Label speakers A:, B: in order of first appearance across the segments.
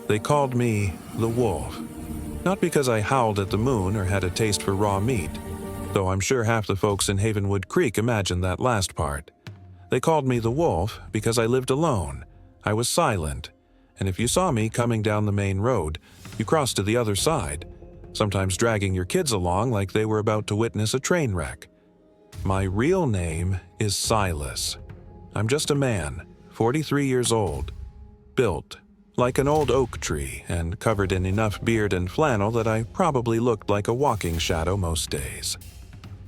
A: They called me the Wolf. Not because I howled at the moon or had a taste for raw meat, though I'm sure half the folks in Havenwood Creek imagined that last part. They called me the Wolf because I lived alone. I was silent, and if you saw me coming down the main road, you crossed to the other side, sometimes dragging your kids along like they were about to witness a train wreck. My real name is Silas. I'm just a man, 43 years old, built like an old oak tree and covered in enough beard and flannel that I probably looked like a walking shadow most days.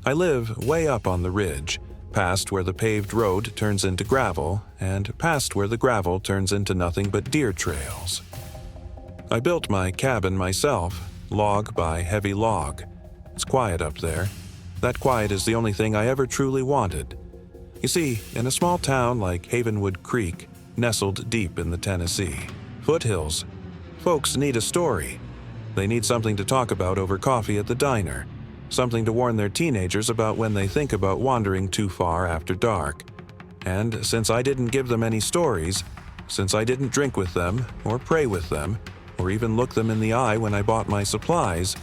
A: I live way up on the ridge, past where the paved road turns into gravel, and past where the gravel turns into nothing but deer trails. I built my cabin myself, log by heavy log. It's quiet up there. That quiet is the only thing I ever truly wanted. You see, in a small town like Havenwood Creek, nestled deep in the Tennessee foothills, folks need a story. They need something to talk about over coffee at the diner, something to warn their teenagers about when they think about wandering too far after dark. And since I didn't give them any stories, since I didn't drink with them, or pray with them, or even look them in the eye when I bought my supplies,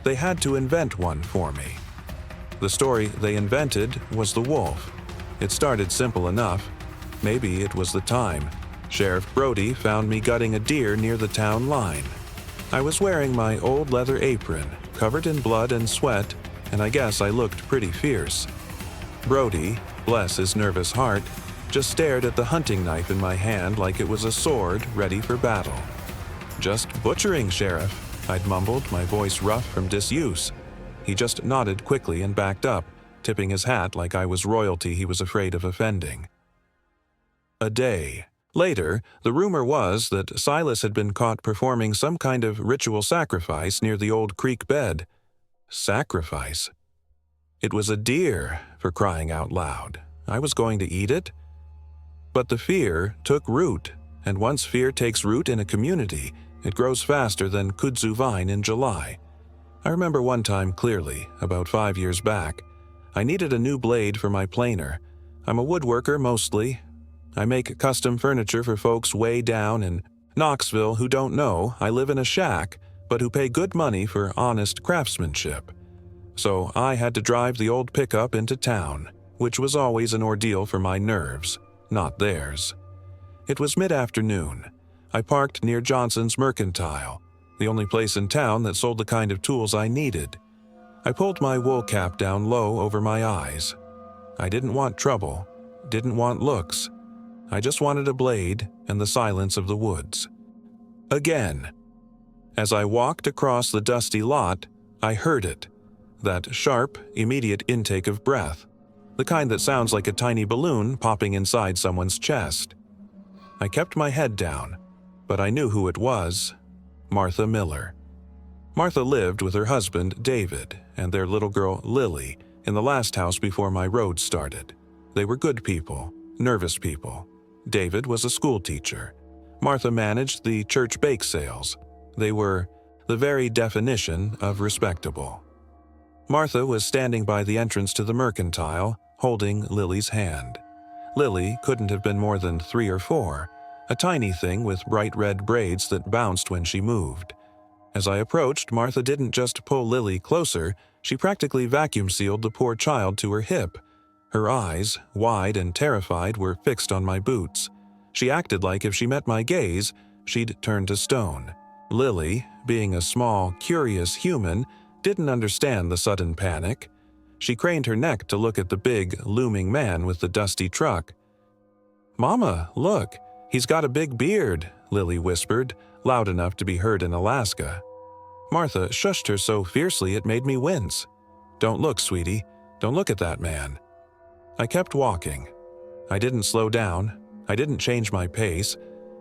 A: they had to invent one for me. The story they invented was the wolf. It started simple enough. Maybe it was the time. Sheriff Brody found me gutting a deer near the town line. I was wearing my old leather apron, covered in blood and sweat, and I guess I looked pretty fierce. Brody, bless his nervous heart, just stared at the hunting knife in my hand like it was a sword ready for battle. "Just butchering, Sheriff," I'd mumbled, my voice rough from disuse. He just nodded quickly and backed up, tipping his hat like I was royalty he was afraid of offending. A day later, the rumor was that Silas had been caught performing some kind of ritual sacrifice near the old creek bed. Sacrifice? It was a deer, for crying out loud. I was going to eat it? But the fear took root, and once fear takes root in a community, it grows faster than kudzu vine in July. I remember one time clearly, about 5 years back. I needed a new blade for my planer. I'm a woodworker mostly. I make custom furniture for folks way down in Knoxville who don't know I live in a shack, but who pay good money for honest craftsmanship. So I had to drive the old pickup into town, which was always an ordeal for my nerves, not theirs. It was mid-afternoon. I parked near Johnson's Mercantile, the only place in town that sold the kind of tools I needed. I pulled my wool cap down low over my eyes. I didn't want trouble, didn't want looks. I just wanted a blade and the silence of the woods. Again. As I walked across the dusty lot, I heard it. That sharp, immediate intake of breath. The kind that sounds like a tiny balloon popping inside someone's chest. I kept my head down, but I knew who it was. Martha Miller. Martha lived with her husband, David, and their little girl, Lily, in the last house before my road started. They were good people, nervous people. David was a school teacher. Martha managed the church bake sales. They were the very definition of respectable. Martha was standing by the entrance to the Mercantile, holding Lily's hand. Lily couldn't have been more than 3 or 4, a tiny thing with bright red braids that bounced when she moved. As I approached, Martha didn't just pull Lily closer, she practically vacuum-sealed the poor child to her hip. Her eyes, wide and terrified, were fixed on my boots. She acted like if she met my gaze, she'd turn to stone. Lily, being a small, curious human, didn't understand the sudden panic. She craned her neck to look at the big, looming man with the dusty truck. "Mama, look, he's got a big beard," Lily whispered, loud enough to be heard in Alaska. Martha shushed her so fiercely it made me wince. "Don't look, sweetie. Don't look at that man." I kept walking. I didn't slow down. I didn't change my pace.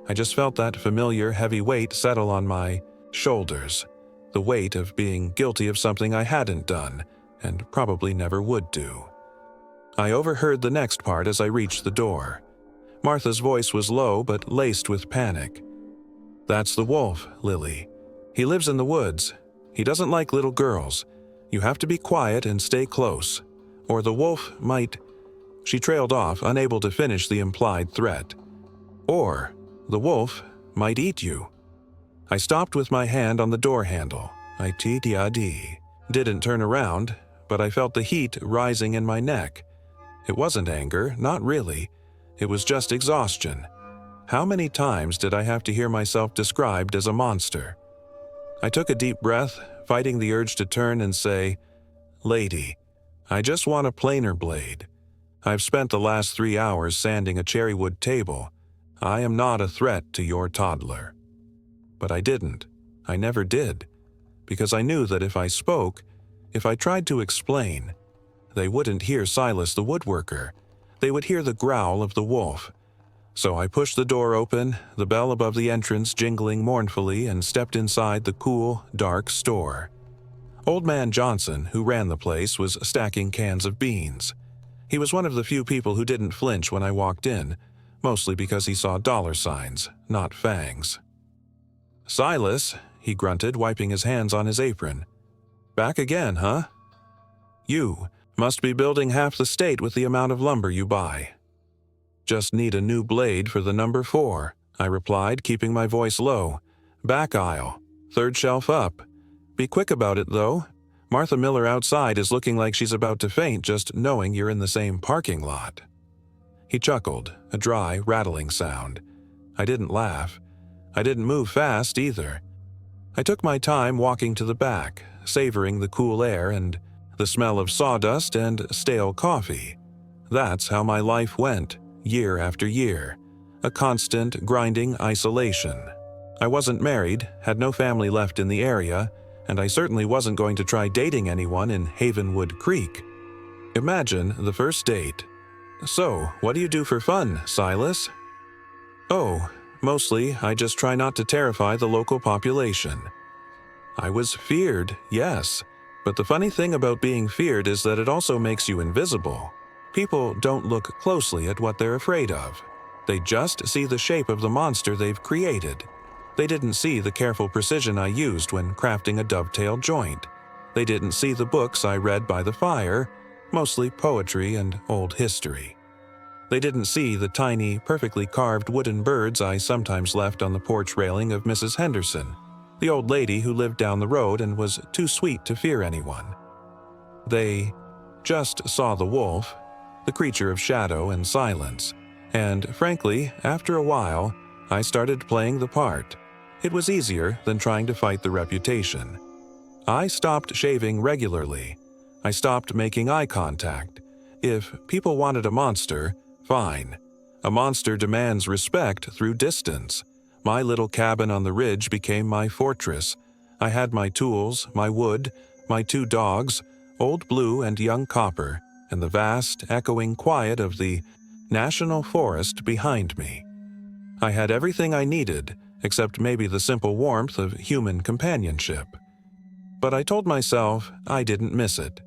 A: I just felt that familiar heavy weight settle on my shoulders, the weight of being guilty of something I hadn't done, and probably never would do. I overheard the next part as I reached the door. Martha's voice was low but laced with panic. "That's the wolf, Lily. He lives in the woods. He doesn't like little girls. You have to be quiet and stay close, or the wolf might—" She trailed off, unable to finish the implied threat. "Or the wolf might eat you." I stopped with my hand on the door handle. I TTID. Didn't turn around, but I felt the heat rising in my neck. It wasn't anger, not really. It was just exhaustion. How many times did I have to hear myself described as a monster? I took a deep breath, fighting the urge to turn and say, "Lady, I just want a planer blade. I've spent the last 3 hours sanding a cherrywood table. I am not a threat to your toddler." But I didn't. I never did. Because I knew that if I spoke, if I tried to explain, they wouldn't hear Silas the woodworker. They would hear the growl of the wolf. So I pushed the door open, the bell above the entrance jingling mournfully, and stepped inside the cool, dark store. Old Man Johnson, who ran the place, was stacking cans of beans. He was one of the few people who didn't flinch when I walked in, mostly because he saw dollar signs, not fangs. "Silas," he grunted, wiping his hands on his apron. "Back again, huh? You must be building half the state with the amount of lumber you buy." "Just need a new blade for the number 4, I replied, keeping my voice low. "Back aisle, 3rd shelf up. Be quick about it, though. Martha Miller outside is looking like she's about to faint just knowing you're in the same parking lot." He chuckled, a dry, rattling sound. I didn't laugh. I didn't move fast, either. I took my time walking to the back, savoring the cool air and the smell of sawdust and stale coffee. That's how my life went, year after year. A constant, grinding isolation. I wasn't married, had no family left in the area, and I certainly wasn't going to try dating anyone in Havenwood Creek. Imagine the first date. "So, what do you do for fun, Silas?" "Oh, mostly I just try not to terrify the local population." I was feared, yes, but the funny thing about being feared is that it also makes you invisible. People don't look closely at what they're afraid of. They just see the shape of the monster they've created. They didn't see the careful precision I used when crafting a dovetail joint. They didn't see the books I read by the fire, mostly poetry and old history. They didn't see the tiny, perfectly carved wooden birds I sometimes left on the porch railing of Mrs. Henderson, the old lady who lived down the road and was too sweet to fear anyone. They just saw the wolf, the creature of shadow and silence, and frankly, after a while, I started playing the part. It was easier than trying to fight the reputation. I stopped shaving regularly. I stopped making eye contact. If people wanted a monster, fine. A monster demands respect through distance. My little cabin on the ridge became my fortress. I had my tools, my wood, my 2 dogs, Old Blue and Young Copper, and the vast, echoing quiet of the National Forest behind me. I had everything I needed, except maybe the simple warmth of human companionship. But I told myself I didn't miss it.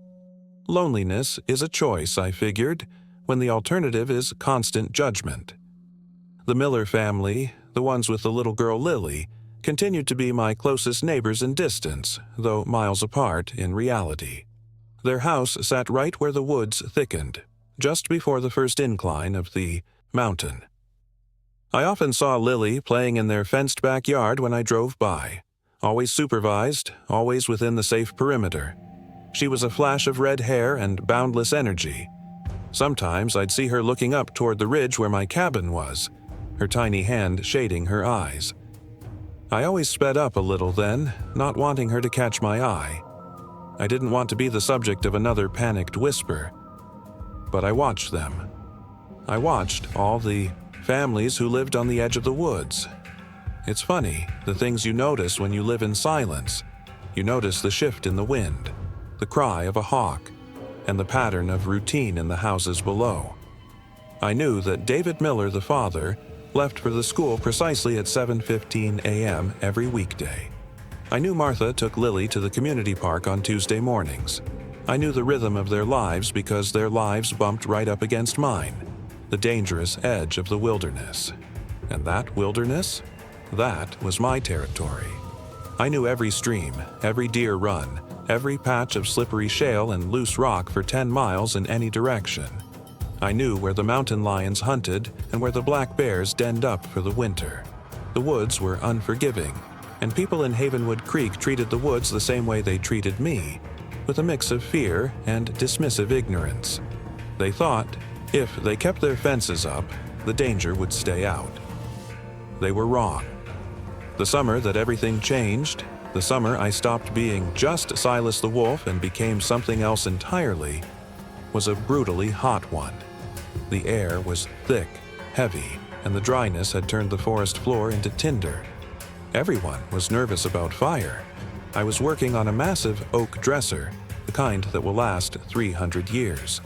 A: Loneliness is a choice, I figured, when the alternative is constant judgment. The Miller family, the ones with the little girl Lily, continued to be my closest neighbors in distance, though miles apart in reality. Their house sat right where the woods thickened, just before the first incline of the mountain. I often saw Lily playing in their fenced backyard when I drove by, always supervised, always within the safe perimeter. She was a flash of red hair and boundless energy. Sometimes I'd see her looking up toward the ridge where my cabin was, her tiny hand shading her eyes. I always sped up a little then, not wanting her to catch my eye. I didn't want to be the subject of another panicked whisper. But I watched them. I watched all the families who lived on the edge of the woods. It's funny, the things you notice when you live in silence. You notice the shift in the wind, the cry of a hawk, and the pattern of routine in the houses below. I knew that David Miller, the father, left for the school precisely at 7:15 a.m. every weekday. I knew Martha took Lily to the community park on Tuesday mornings. I knew the rhythm of their lives because their lives bumped right up against mine, the dangerous edge of the wilderness. And that wilderness? That was my territory. I knew every stream, every deer run, every patch of slippery shale and loose rock for 10 miles in any direction. I knew where the mountain lions hunted and where the black bears denned up for the winter. The woods were unforgiving, And people in Havenwood Creek treated the woods the same way they treated me, with a mix of fear and dismissive ignorance. They thought, if they kept their fences up, the danger would stay out. They were wrong. The summer that everything changed, the summer I stopped being just Silas the Wolf and became something else entirely, was a brutally hot one. The air was thick, heavy, and the dryness had turned the forest floor into tinder. Everyone was nervous about fire. I was working on a massive oak dresser, the kind that will last 300 years.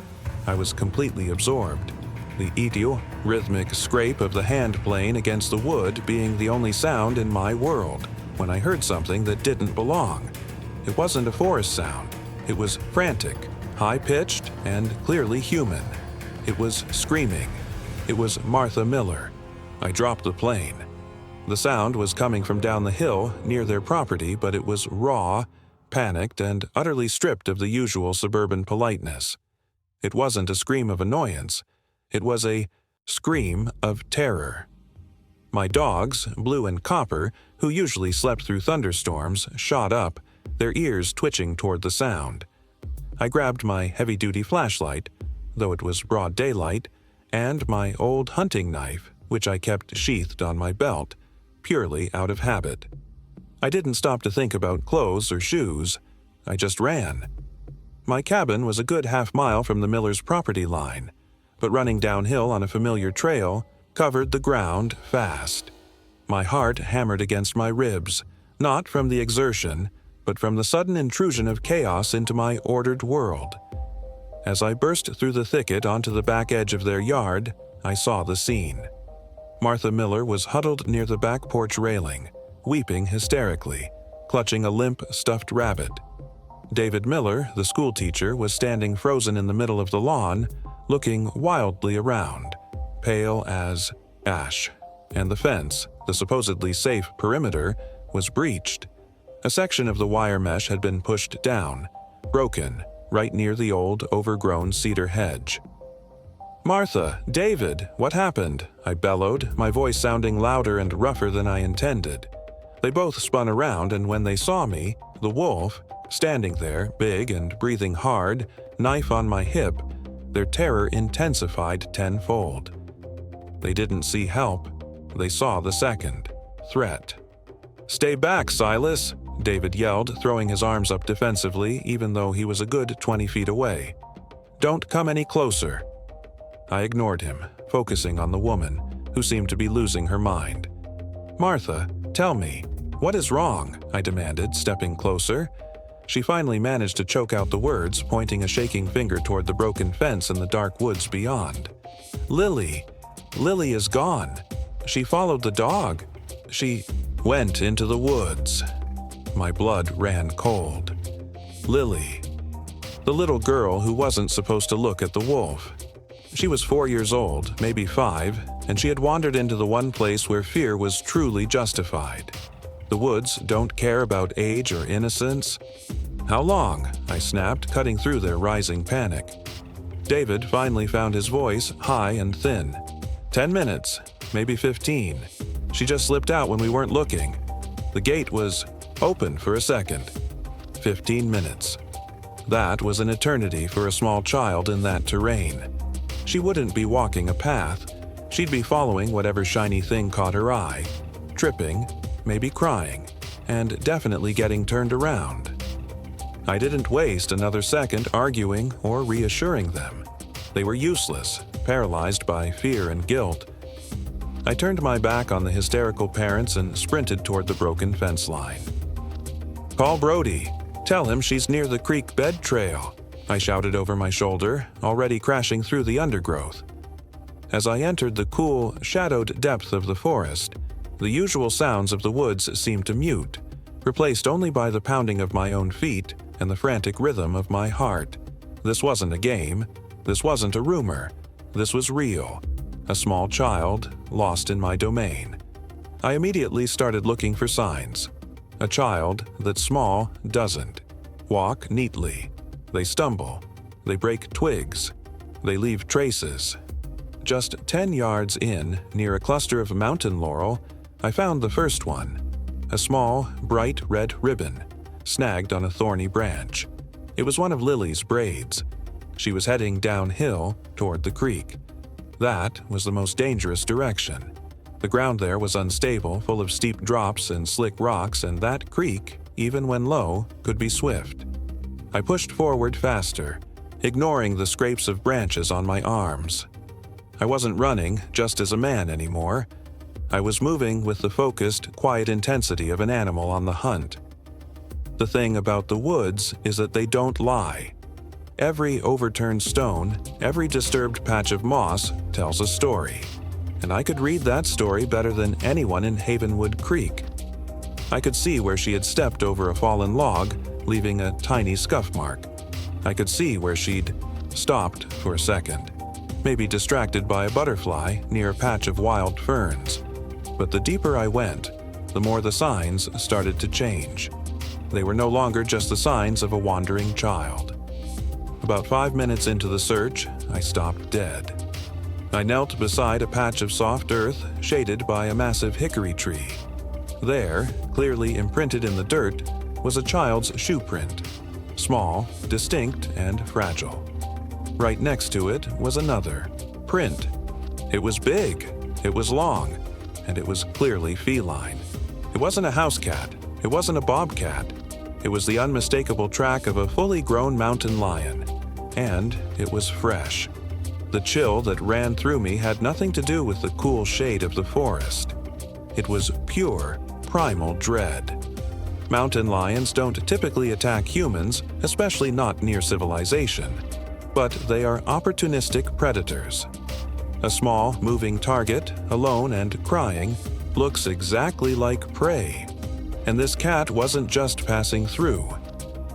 A: I was completely absorbed, the ethereal, rhythmic scrape of the hand plane against the wood being the only sound in my world, when I heard something that didn't belong. It wasn't a forest sound. It was frantic, high-pitched, and clearly human. It was screaming. It was Martha Miller. I dropped the plane. The sound was coming from down the hill near their property, but it was raw, panicked, and utterly stripped of the usual suburban politeness. It wasn't a scream of annoyance. It was a scream of terror. My dogs, Blue and Copper, who usually slept through thunderstorms, shot up, their ears twitching toward the sound. I grabbed my heavy-duty flashlight, though it was broad daylight, and my old hunting knife, which I kept sheathed on my belt, purely out of habit. I didn't stop to think about clothes or shoes. I just ran. My cabin was a good half-mile from the Miller's property line, but running downhill on a familiar trail covered the ground fast. My heart hammered against my ribs, not from the exertion, but from the sudden intrusion of chaos into my ordered world. As I burst through the thicket onto the back edge of their yard, I saw the scene. Martha Miller was huddled near the back porch railing, weeping hysterically, clutching a limp, stuffed rabbit. David Miller, the schoolteacher, was standing frozen in the middle of the lawn, looking wildly around, pale as ash, and the fence, the supposedly safe perimeter, was breached. A section of the wire mesh had been pushed down, broken, right near the old, overgrown cedar hedge. "Martha, David, what happened?" I bellowed, my voice sounding louder and rougher than I intended. They both spun around, and when they saw me, the wolf, standing there, big and breathing hard, knife on my hip, their terror intensified tenfold. They didn't see help. They saw the second threat. "Stay back, Silas," David yelled, throwing his arms up defensively even though he was a good 20 feet away. "Don't come any closer." I ignored him, focusing on the woman, who seemed to be losing her mind. "Martha, tell me, what is wrong?" I demanded, stepping closer. She finally managed to choke out the words, pointing a shaking finger toward the broken fence in the dark woods beyond. Lily is gone. She followed the dog. She went into the woods." My blood ran cold. Lily. The little girl who wasn't supposed to look at the wolf. She was 4 years old, maybe 5, and she had wandered into the one place where fear was truly justified. The woods don't care about age or innocence. "How long?" I snapped, cutting through their rising panic. David finally found his voice, high and thin. 10 minutes, maybe 15. She just slipped out when we weren't looking. The gate was open for a second. 15 minutes. That was an eternity for a small child in that terrain. She wouldn't be walking a path. She'd be following whatever shiny thing caught her eye, tripping, maybe crying, and definitely getting turned around. I didn't waste another second arguing or reassuring them. They were useless, paralyzed by fear and guilt. I turned my back on the hysterical parents and sprinted toward the broken fence line. "Call Brody. Tell him she's near the creek bed trail," I shouted over my shoulder, already crashing through the undergrowth. As I entered the cool, shadowed depth of the forest, the usual sounds of the woods seemed to mute, replaced only by the pounding of my own feet and the frantic rhythm of my heart. This wasn't a game. This wasn't a rumor. This was real. A small child, lost in my domain. I immediately started looking for signs. A child that's small doesn't walk neatly. They stumble. They break twigs. They leave traces. Just 10 yards in, near a cluster of mountain laurel, I found the first one. a small, bright red ribbon, snagged on a thorny branch. It was one of Lily's braids. She was heading downhill toward the creek. That was the most dangerous direction. The ground there was unstable, full of steep drops and slick rocks, and that creek, even when low, could be swift. I pushed forward faster, ignoring the scrapes of branches on my arms. I wasn't running just as a man anymore. I was moving with the focused, quiet intensity of an animal on the hunt. The thing about the woods is that they don't lie. Every overturned stone, every disturbed patch of moss tells a story, and I could read that story better than anyone in Havenwood Creek. I could see where she had stepped over a fallen log, leaving a tiny scuff mark. I could see where she'd stopped for a second, maybe distracted by a butterfly near a patch of wild ferns. But the deeper I went, the more the signs started to change. They were no longer just the signs of a wandering child. About 5 minutes into the search, I stopped dead. I knelt beside a patch of soft earth shaded by a massive hickory tree. There, clearly imprinted in the dirt, was a child's shoe print, small, distinct, and fragile. Right next to it was another print. It was big, it was long, and it was clearly feline. It wasn't a house cat, it wasn't a bobcat. It was the unmistakable track of a fully grown mountain lion, and it was fresh. The chill that ran through me had nothing to do with the cool shade of the forest. It was pure, primal dread. Mountain lions don't typically attack humans, especially not near civilization, but they are opportunistic predators. A small, moving target, alone and crying, looks exactly like prey. And this cat wasn't just passing through.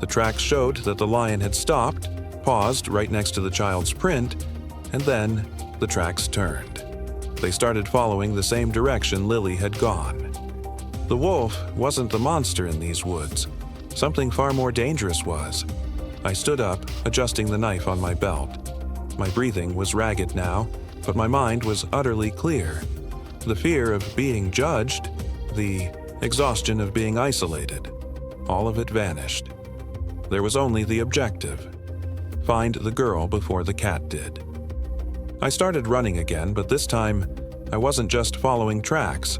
A: The tracks showed that the lion had stopped, paused right next to the child's print, and then the tracks turned. They started following the same direction Lily had gone. The wolf wasn't the monster in these woods. Something far more dangerous was. I stood up, adjusting the knife on my belt. My breathing was ragged now, but my mind was utterly clear. The fear of being judged, the exhaustion of being isolated, all of it vanished. There was only the objective: find the girl before the cat did. I started running again, but this time, I wasn't just following tracks.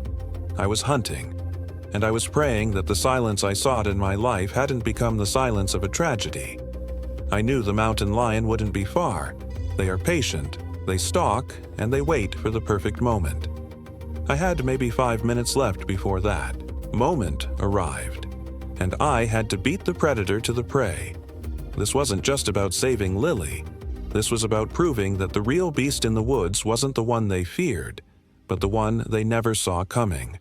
A: I was hunting, and I was praying that the silence I sought in my life hadn't become the silence of a tragedy. I knew the mountain lion wouldn't be far. They are patient, they stalk, and they wait for the perfect moment. I had maybe 5 minutes left before that moment arrived, and I had to beat the predator to the prey. This wasn't just about saving Lily. This was about proving that the real beast in the woods wasn't the one they feared, but the one they never saw coming.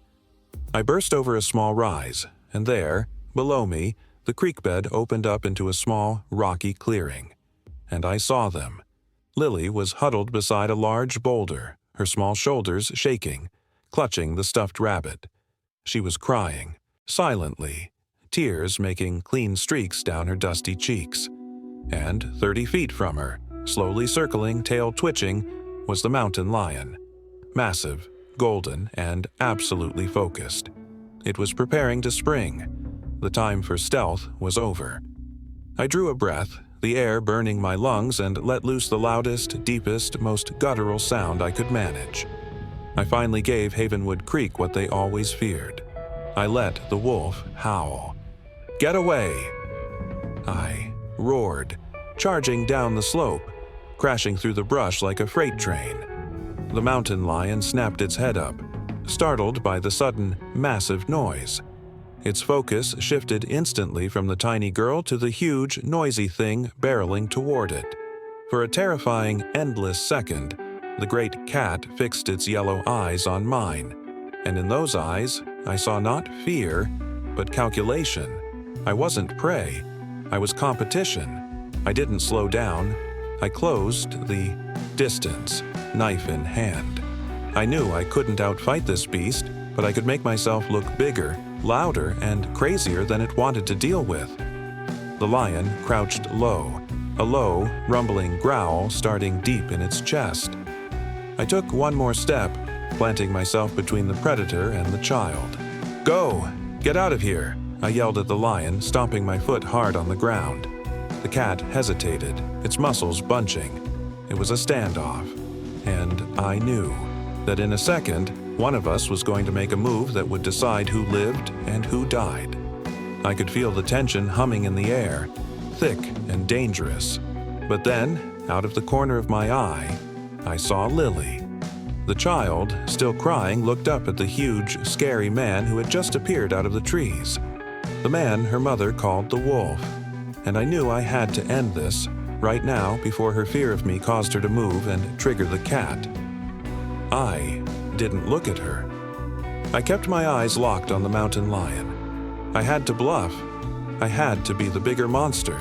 A: I burst over a small rise, and there, below me, the creek bed opened up into a small, rocky clearing. And I saw them. Lily was huddled beside a large boulder, her small shoulders shaking, clutching the stuffed rabbit. She was crying, silently, tears making clean streaks down her dusty cheeks. And 30 feet from her, slowly circling, tail twitching, was the mountain lion. Massive, golden, and absolutely focused. It was preparing to spring. The time for stealth was over. I drew a breath, the air burning my lungs, and let loose the loudest, deepest, most guttural sound I could manage. I finally gave Havenwood Creek what they always feared. I let the wolf howl. "Get away!" I roared, charging down the slope, crashing through the brush like a freight train. The mountain lion snapped its head up, startled by the sudden, massive noise. Its focus shifted instantly from the tiny girl to the huge, noisy thing barreling toward it. For a terrifying, endless second, the great cat fixed its yellow eyes on mine, and in those eyes, I saw not fear, but calculation. I wasn't prey. I was competition. I didn't slow down. I closed the distance, knife in hand. I knew I couldn't outfight this beast, but I could make myself look bigger, louder, and crazier than it wanted to deal with. The lion crouched low, a low, rumbling growl starting deep in its chest. I took one more step, planting myself between the predator and the child. "Go! "Get out of here," I yelled at the lion, stomping my foot hard on the ground. The cat hesitated, its muscles bunching. It was a standoff, and I knew that in a second, one of us was going to make a move that would decide who lived and who died. I could feel the tension humming in the air, thick and dangerous. But then, out of the corner of my eye, I saw Lily. The child, still crying, looked up at the huge, scary man who had just appeared out of the trees. The man her mother called the wolf. And I knew I had to end this, right now, before her fear of me caused her to move and trigger the cat. I didn't look at her. I kept my eyes locked on the mountain lion. I had to bluff. I had to be the bigger monster.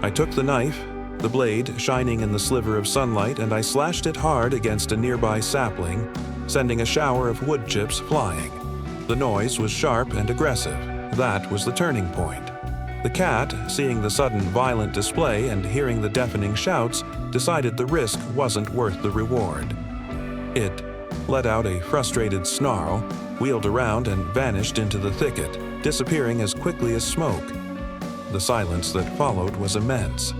A: I took the knife, the blade shining in the sliver of sunlight, and I slashed it hard against a nearby sapling, sending a shower of wood chips flying. The noise was sharp and aggressive. That was the turning point. The cat, seeing the sudden violent display and hearing the deafening shouts, decided the risk wasn't worth the reward. It let out a frustrated snarl, wheeled around and vanished into the thicket, disappearing as quickly as smoke. The silence that followed was immense.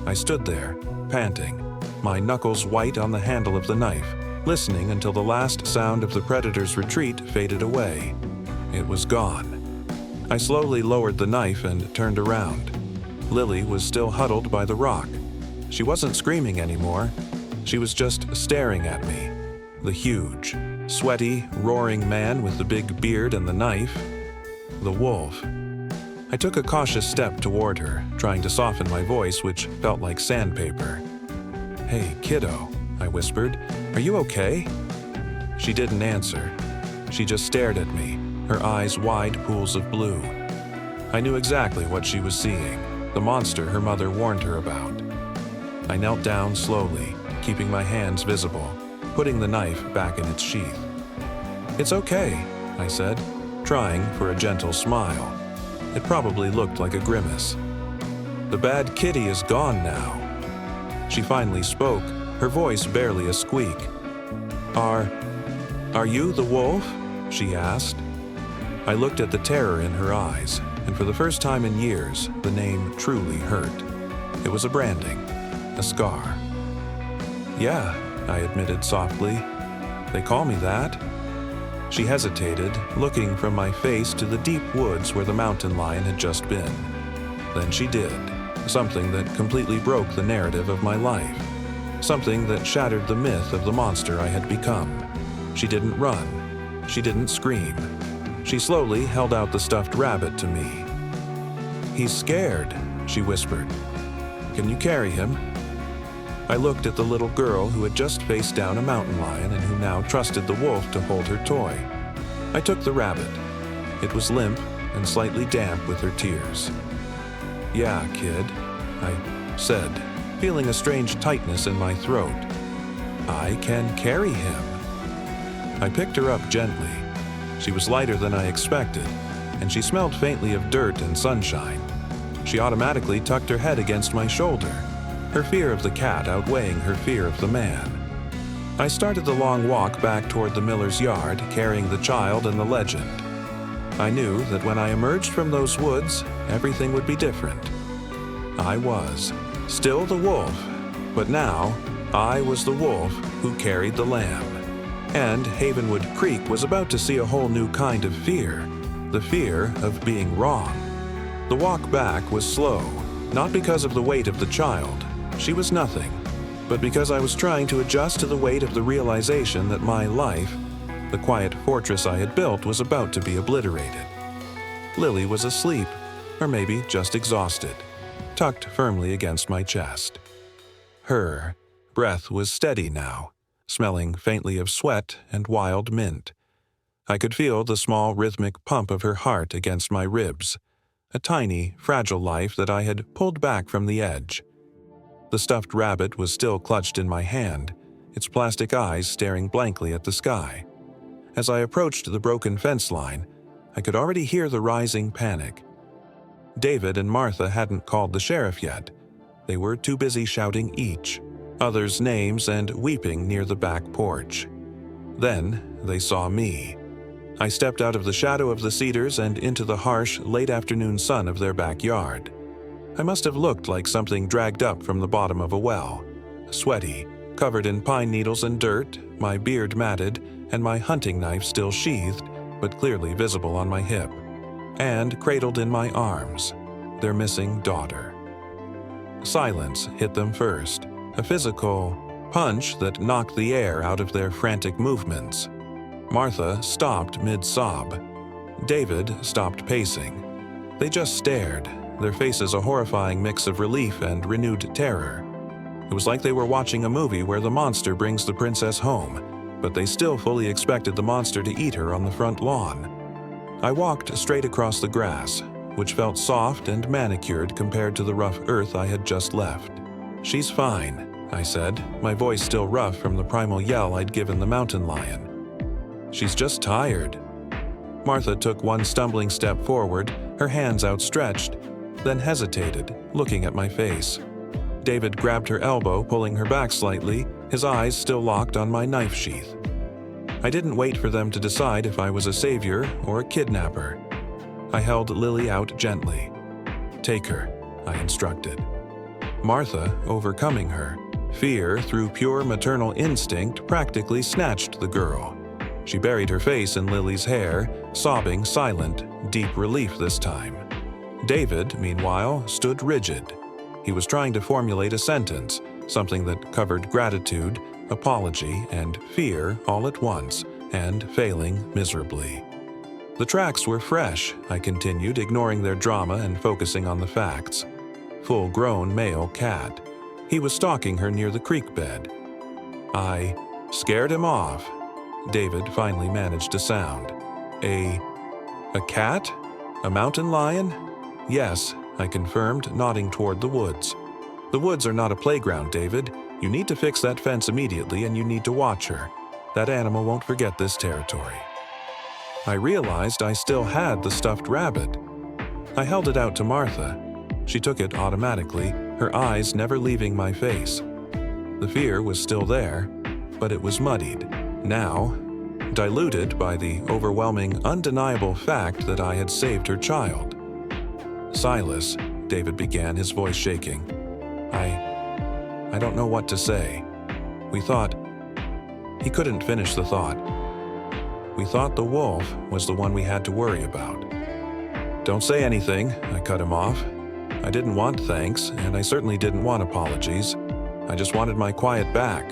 A: I stood there, panting, my knuckles white on the handle of the knife, listening until the last sound of the predator's retreat faded away. It was gone. I slowly lowered the knife and turned around. Lily was still huddled by the rock. She wasn't screaming anymore. She was just staring at me. The huge, sweaty, roaring man with the big beard and the knife. The wolf. I took a cautious step toward her, trying to soften my voice, which felt like sandpaper. "Hey, kiddo," I whispered. "Are you okay?" She didn't answer. She just stared at me, her eyes wide pools of blue. I knew exactly what she was seeing, the monster her mother warned her about. I knelt down slowly, keeping my hands visible, putting the knife back in its sheath. "It's okay," I said, trying for a gentle smile. It probably looked like a grimace. "The bad kitty is gone now." She finally spoke, her voice barely a squeak. Are you the wolf?" she asked. I looked at the terror in her eyes, and for the first time in years, the name truly hurt. It was a branding, a scar. "Yeah," I admitted softly. "They call me that." She hesitated, looking from my face to the deep woods where the mountain lion had just been. Then she did, something that completely broke the narrative of my life, something that shattered the myth of the monster I had become. She didn't run. She didn't scream. She slowly held out the stuffed rabbit to me. "He's scared," she whispered. "Can you carry him?" I looked at the little girl who had just faced down a mountain lion and who now trusted the wolf to hold her toy. I took the rabbit. It was limp and slightly damp with her tears. "Yeah, kid," I said, feeling a strange tightness in my throat. "I can carry him." I picked her up gently. She was lighter than I expected, and she smelled faintly of dirt and sunshine. She automatically tucked her head against my shoulder, her fear of the cat outweighing her fear of the man. I started the long walk back toward the miller's yard, carrying the child and the legend. I knew that when I emerged from those woods, everything would be different. I was still the wolf, but now I was the wolf who carried the lamb. And Havenwood Creek was about to see a whole new kind of fear, the fear of being wrong. The walk back was slow, not because of the weight of the child. She was nothing, but because I was trying to adjust to the weight of the realization that my life, the quiet fortress I had built, was about to be obliterated. Lily was asleep, or maybe just exhausted, tucked firmly against my chest. Her breath was steady now, smelling faintly of sweat and wild mint. I could feel the small rhythmic pump of her heart against my ribs, a tiny, fragile life that I had pulled back from the edge. The stuffed rabbit was still clutched in my hand, its plastic eyes staring blankly at the sky. As I approached the broken fence line, I could already hear the rising panic. David and Martha hadn't called the sheriff yet. They were too busy shouting each other's names and weeping near the back porch. Then they saw me. I stepped out of the shadow of the cedars and into the harsh, late-afternoon sun of their backyard. I must have looked like something dragged up from the bottom of a well, sweaty, covered in pine needles and dirt, my beard matted, and my hunting knife still sheathed, but clearly visible on my hip, and cradled in my arms, their missing daughter. Silence hit them first, a physical punch that knocked the air out of their frantic movements. Martha stopped mid-sob. David stopped pacing. They just stared, their faces a horrifying mix of relief and renewed terror. It was like they were watching a movie where the monster brings the princess home, but they still fully expected the monster to eat her on the front lawn. I walked straight across the grass, which felt soft and manicured compared to the rough earth I had just left. "She's fine," I said, my voice still rough from the primal yell I'd given the mountain lion. "She's just tired." Martha took one stumbling step forward, her hands outstretched, then hesitated, looking at my face. David grabbed her elbow, pulling her back slightly, his eyes still locked on my knife sheath. I didn't wait for them to decide if I was a savior or a kidnapper. I held Lily out gently. "Take her," I instructed. Martha, overcoming her, fear through pure maternal instinct, practically snatched the girl. She buried her face in Lily's hair, sobbing silent, deep relief this time. David, meanwhile, stood rigid. He was trying to formulate a sentence, something that covered gratitude, apology, and fear all at once, and failing miserably. "The tracks were fresh," I continued, ignoring their drama and focusing on the facts. Full-grown male cat. He was stalking her near the creek bed. "I scared him off," David finally managed to sound. A cat? A mountain lion?" "Yes," I confirmed, nodding toward the woods. "The woods are not a playground, David. You need to fix that fence immediately, and you need to watch her. That animal won't forget this territory." I realized I still had the stuffed rabbit. I held it out to Martha. She took it automatically, her eyes never leaving my face. The fear was still there, but it was muddied, now diluted by the overwhelming, undeniable fact that I had saved her child. "Silas," David began, his voice shaking. I don't know what to say. We thought..." He couldn't finish the thought. "We thought the wolf was the one we had to worry about." "Don't say anything," I cut him off. I didn't want thanks, and I certainly didn't want apologies. I just wanted my quiet back.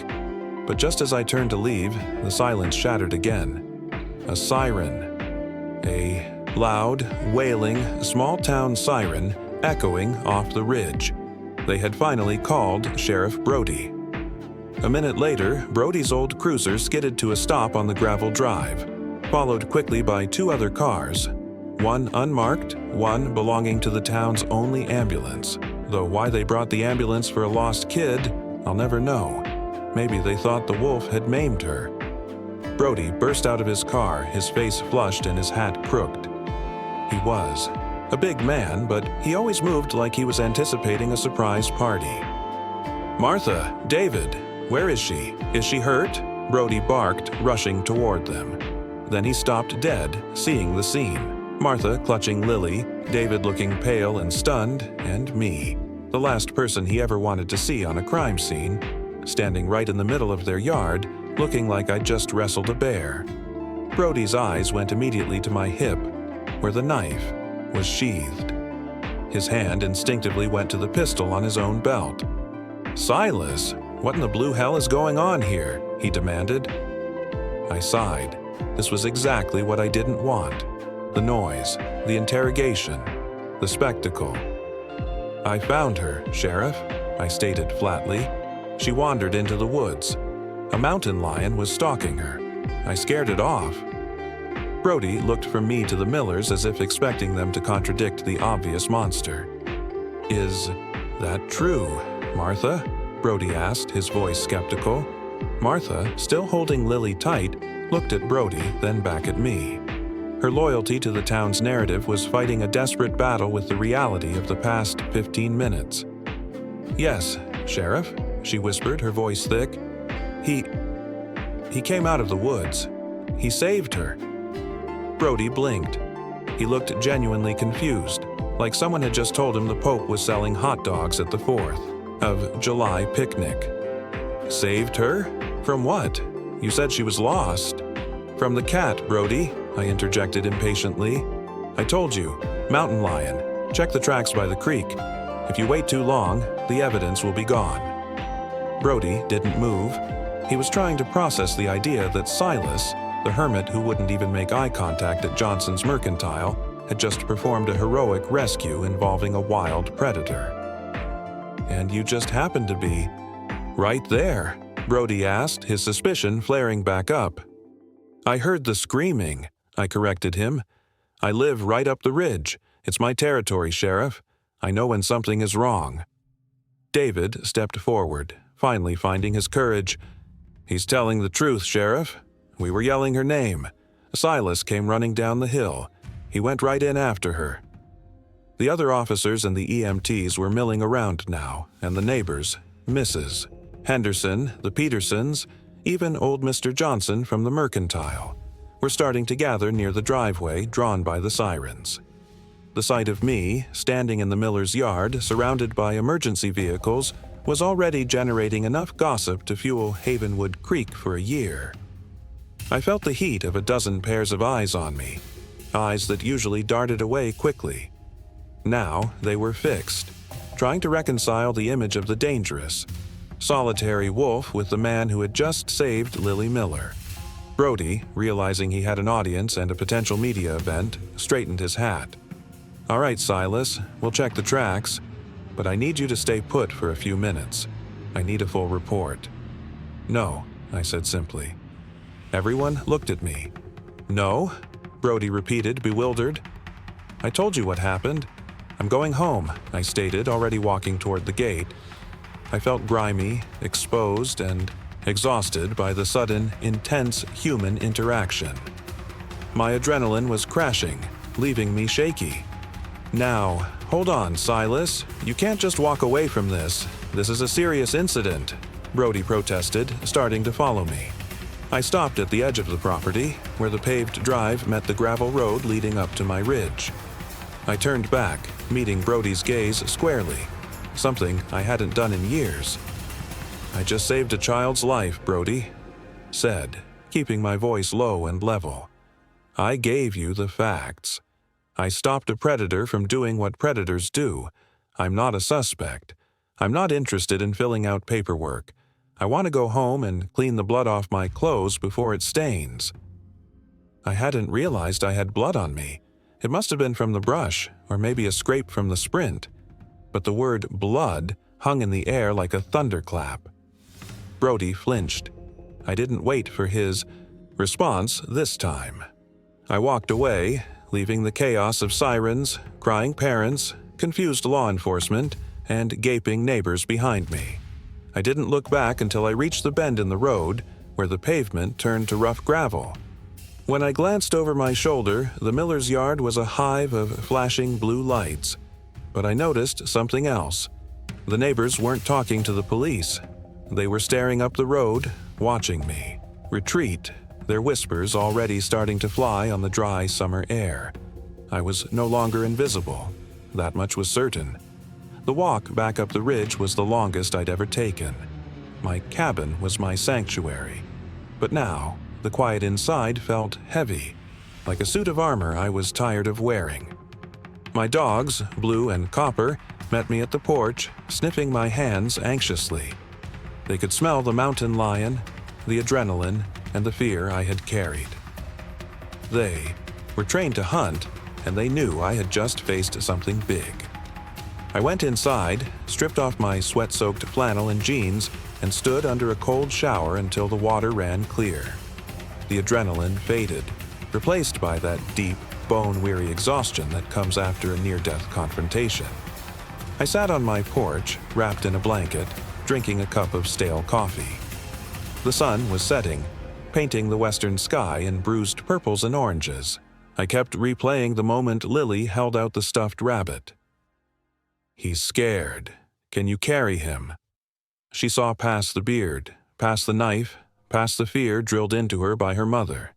A: But just as I turned to leave, the silence shattered again. A siren. A loud, wailing, small-town siren echoing off the ridge. They had finally called Sheriff Brody. A minute later, Brody's old cruiser skidded to a stop on the gravel drive, followed quickly by two other cars, one unmarked, one belonging to the town's only ambulance. Though why they brought the ambulance for a lost kid, I'll never know. Maybe they thought the wolf had maimed her. Brody burst out of his car, his face flushed and his hat crooked. He was a big man, but he always moved like he was anticipating a surprise party. "Martha, David, where is she? Is she hurt?" Brody barked, rushing toward them. Then he stopped dead, seeing the scene. Martha clutching Lily, David looking pale and stunned, and me, the last person he ever wanted to see on a crime scene, standing right in the middle of their yard, looking like I'd just wrestled a bear. Brody's eyes went immediately to my hip, where the knife was sheathed. His hand instinctively went to the pistol on his own belt. "Silas, what in the blue hell is going on here?" he demanded. I sighed. This was exactly what I didn't want. The noise, the interrogation, the spectacle. "I found her, Sheriff," I stated flatly. "She wandered into the woods. A mountain lion was stalking her. I scared it off." Brody looked from me to the Millers as if expecting them to contradict the obvious monster. "Is that true, Martha?" Brody asked, his voice skeptical. Martha, still holding Lily tight, looked at Brody, then back at me. Her loyalty to the town's narrative was fighting a desperate battle with the reality of the past 15 minutes. "Yes, Sheriff," she whispered, her voice thick. He came out of the woods. He saved her." Brody blinked. He looked genuinely confused, like someone had just told him the Pope was selling hot dogs at the 4th of July picnic. Saved her? From what? You said she was lost. From the cat, Brody, I interjected impatiently. I told you, mountain lion. Check the tracks by the creek. If you wait too long, the evidence will be gone. Brody didn't move. He was trying to process the idea that Silas, the hermit who wouldn't even make eye contact at Johnson's Mercantile, had just performed a heroic rescue involving a wild predator. And you just happened to be right there, Brody asked, his suspicion flaring back up. I heard the screaming, I corrected him. I live right up the ridge. It's my territory, Sheriff. I know when something is wrong. David stepped forward, finally finding his courage. He's telling the truth, Sheriff. We were yelling her name. Silas came running down the hill. He went right in after her. The other officers and the EMTs were milling around now, and the neighbors, Mrs. Henderson, the Petersons, even old Mr. Johnson from the Mercantile, were starting to gather near the driveway drawn by the sirens. The sight of me, standing in the miller's yard, surrounded by emergency vehicles, was already generating enough gossip to fuel Havenwood Creek for a year. I felt the heat of a dozen pairs of eyes on me, eyes that usually darted away quickly. Now they were fixed, trying to reconcile the image of the dangerous, solitary wolf with the man who had just saved Lily Miller. Brody, realizing he had an audience and a potential media event, straightened his hat. All right, Silas, we'll check the tracks, but I need you to stay put for a few minutes. I need a full report. No, I said simply. Everyone looked at me. No? Brody repeated, bewildered. I told you what happened. I'm going home, I stated, already walking toward the gate. I felt grimy, exposed, and exhausted by the sudden, intense human interaction. My adrenaline was crashing, leaving me shaky. Now, hold on, Silas. You can't just walk away from this. This is a serious incident, Brody protested, starting to follow me. I stopped at the edge of the property, where the paved drive met the gravel road leading up to my ridge. I turned back, meeting Brody's gaze squarely, something I hadn't done in years. I just saved a child's life, Brody, said, keeping my voice low and level. I gave you the facts. I stopped a predator from doing what predators do. I'm not a suspect. I'm not interested in filling out paperwork. I want to go home and clean the blood off my clothes before it stains. I hadn't realized I had blood on me. It must have been from the brush, or maybe a scrape from the sprint. But the word blood hung in the air like a thunderclap. Brody flinched. I didn't wait for his response this time. I walked away, leaving the chaos of sirens, crying parents, confused law enforcement, and gaping neighbors behind me. I didn't look back until I reached the bend in the road, where the pavement turned to rough gravel. When I glanced over my shoulder, the miller's yard was a hive of flashing blue lights. But I noticed something else. The neighbors weren't talking to the police. They were staring up the road, watching me retreat, their whispers already starting to fly on the dry summer air. I was no longer invisible. That much was certain. The walk back up the ridge was the longest I'd ever taken. My cabin was my sanctuary. But now, the quiet inside felt heavy, like a suit of armor I was tired of wearing. My dogs, Blue and Copper, met me at the porch, sniffing my hands anxiously. They could smell the mountain lion, the adrenaline, and the fear I had carried. They were trained to hunt, and they knew I had just faced something big. I went inside, stripped off my sweat-soaked flannel and jeans, and stood under a cold shower until the water ran clear. The adrenaline faded, replaced by that deep, bone-weary exhaustion that comes after a near-death confrontation. I sat on my porch, wrapped in a blanket, drinking a cup of stale coffee. The sun was setting, painting the western sky in bruised purples and oranges. I kept replaying the moment Lily held out the stuffed rabbit. He's scared. Can you carry him? She saw past the beard, past the knife, past the fear drilled into her by her mother.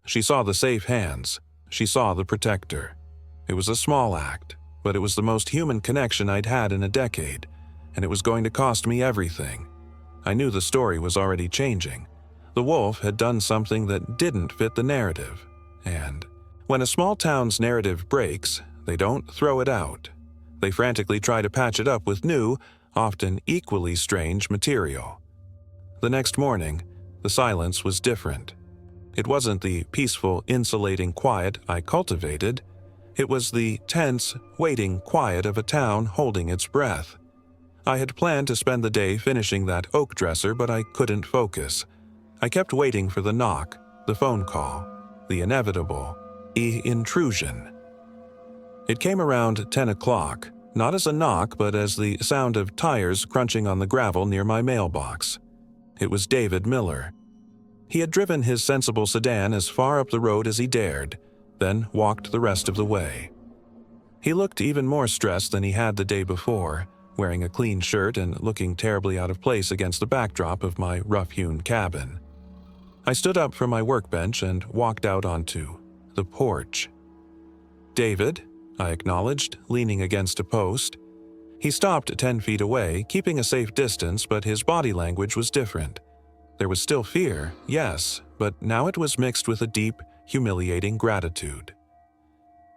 A: She saw the safe hands, She saw the protector. It was a small act, but it was the most human connection I'd had in a decade, and it was going to cost me everything. I knew the story was already changing. The wolf had done something that didn't fit the narrative, and when a small town's narrative breaks, they don't throw it out. They frantically try to patch it up with new, often equally strange material. The next morning, the silence was different. It wasn't the peaceful, insulating quiet I cultivated. It was the tense, waiting quiet of a town holding its breath. I had planned to spend the day finishing that oak dresser, but I couldn't focus. I kept waiting for the knock, the phone call, the inevitable intrusion. It came around 10 o'clock, not as a knock, but as the sound of tires crunching on the gravel near my mailbox. It was David Miller. He had driven his sensible sedan as far up the road as he dared, then walked the rest of the way. He looked even more stressed than he had the day before, wearing a clean shirt and looking terribly out of place against the backdrop of my rough-hewn cabin. I stood up from my workbench and walked out onto the porch. "David," I acknowledged, leaning against a post. He stopped 10 feet away, keeping a safe distance, but his body language was different. There was still fear, yes, but now it was mixed with a deep, humiliating gratitude.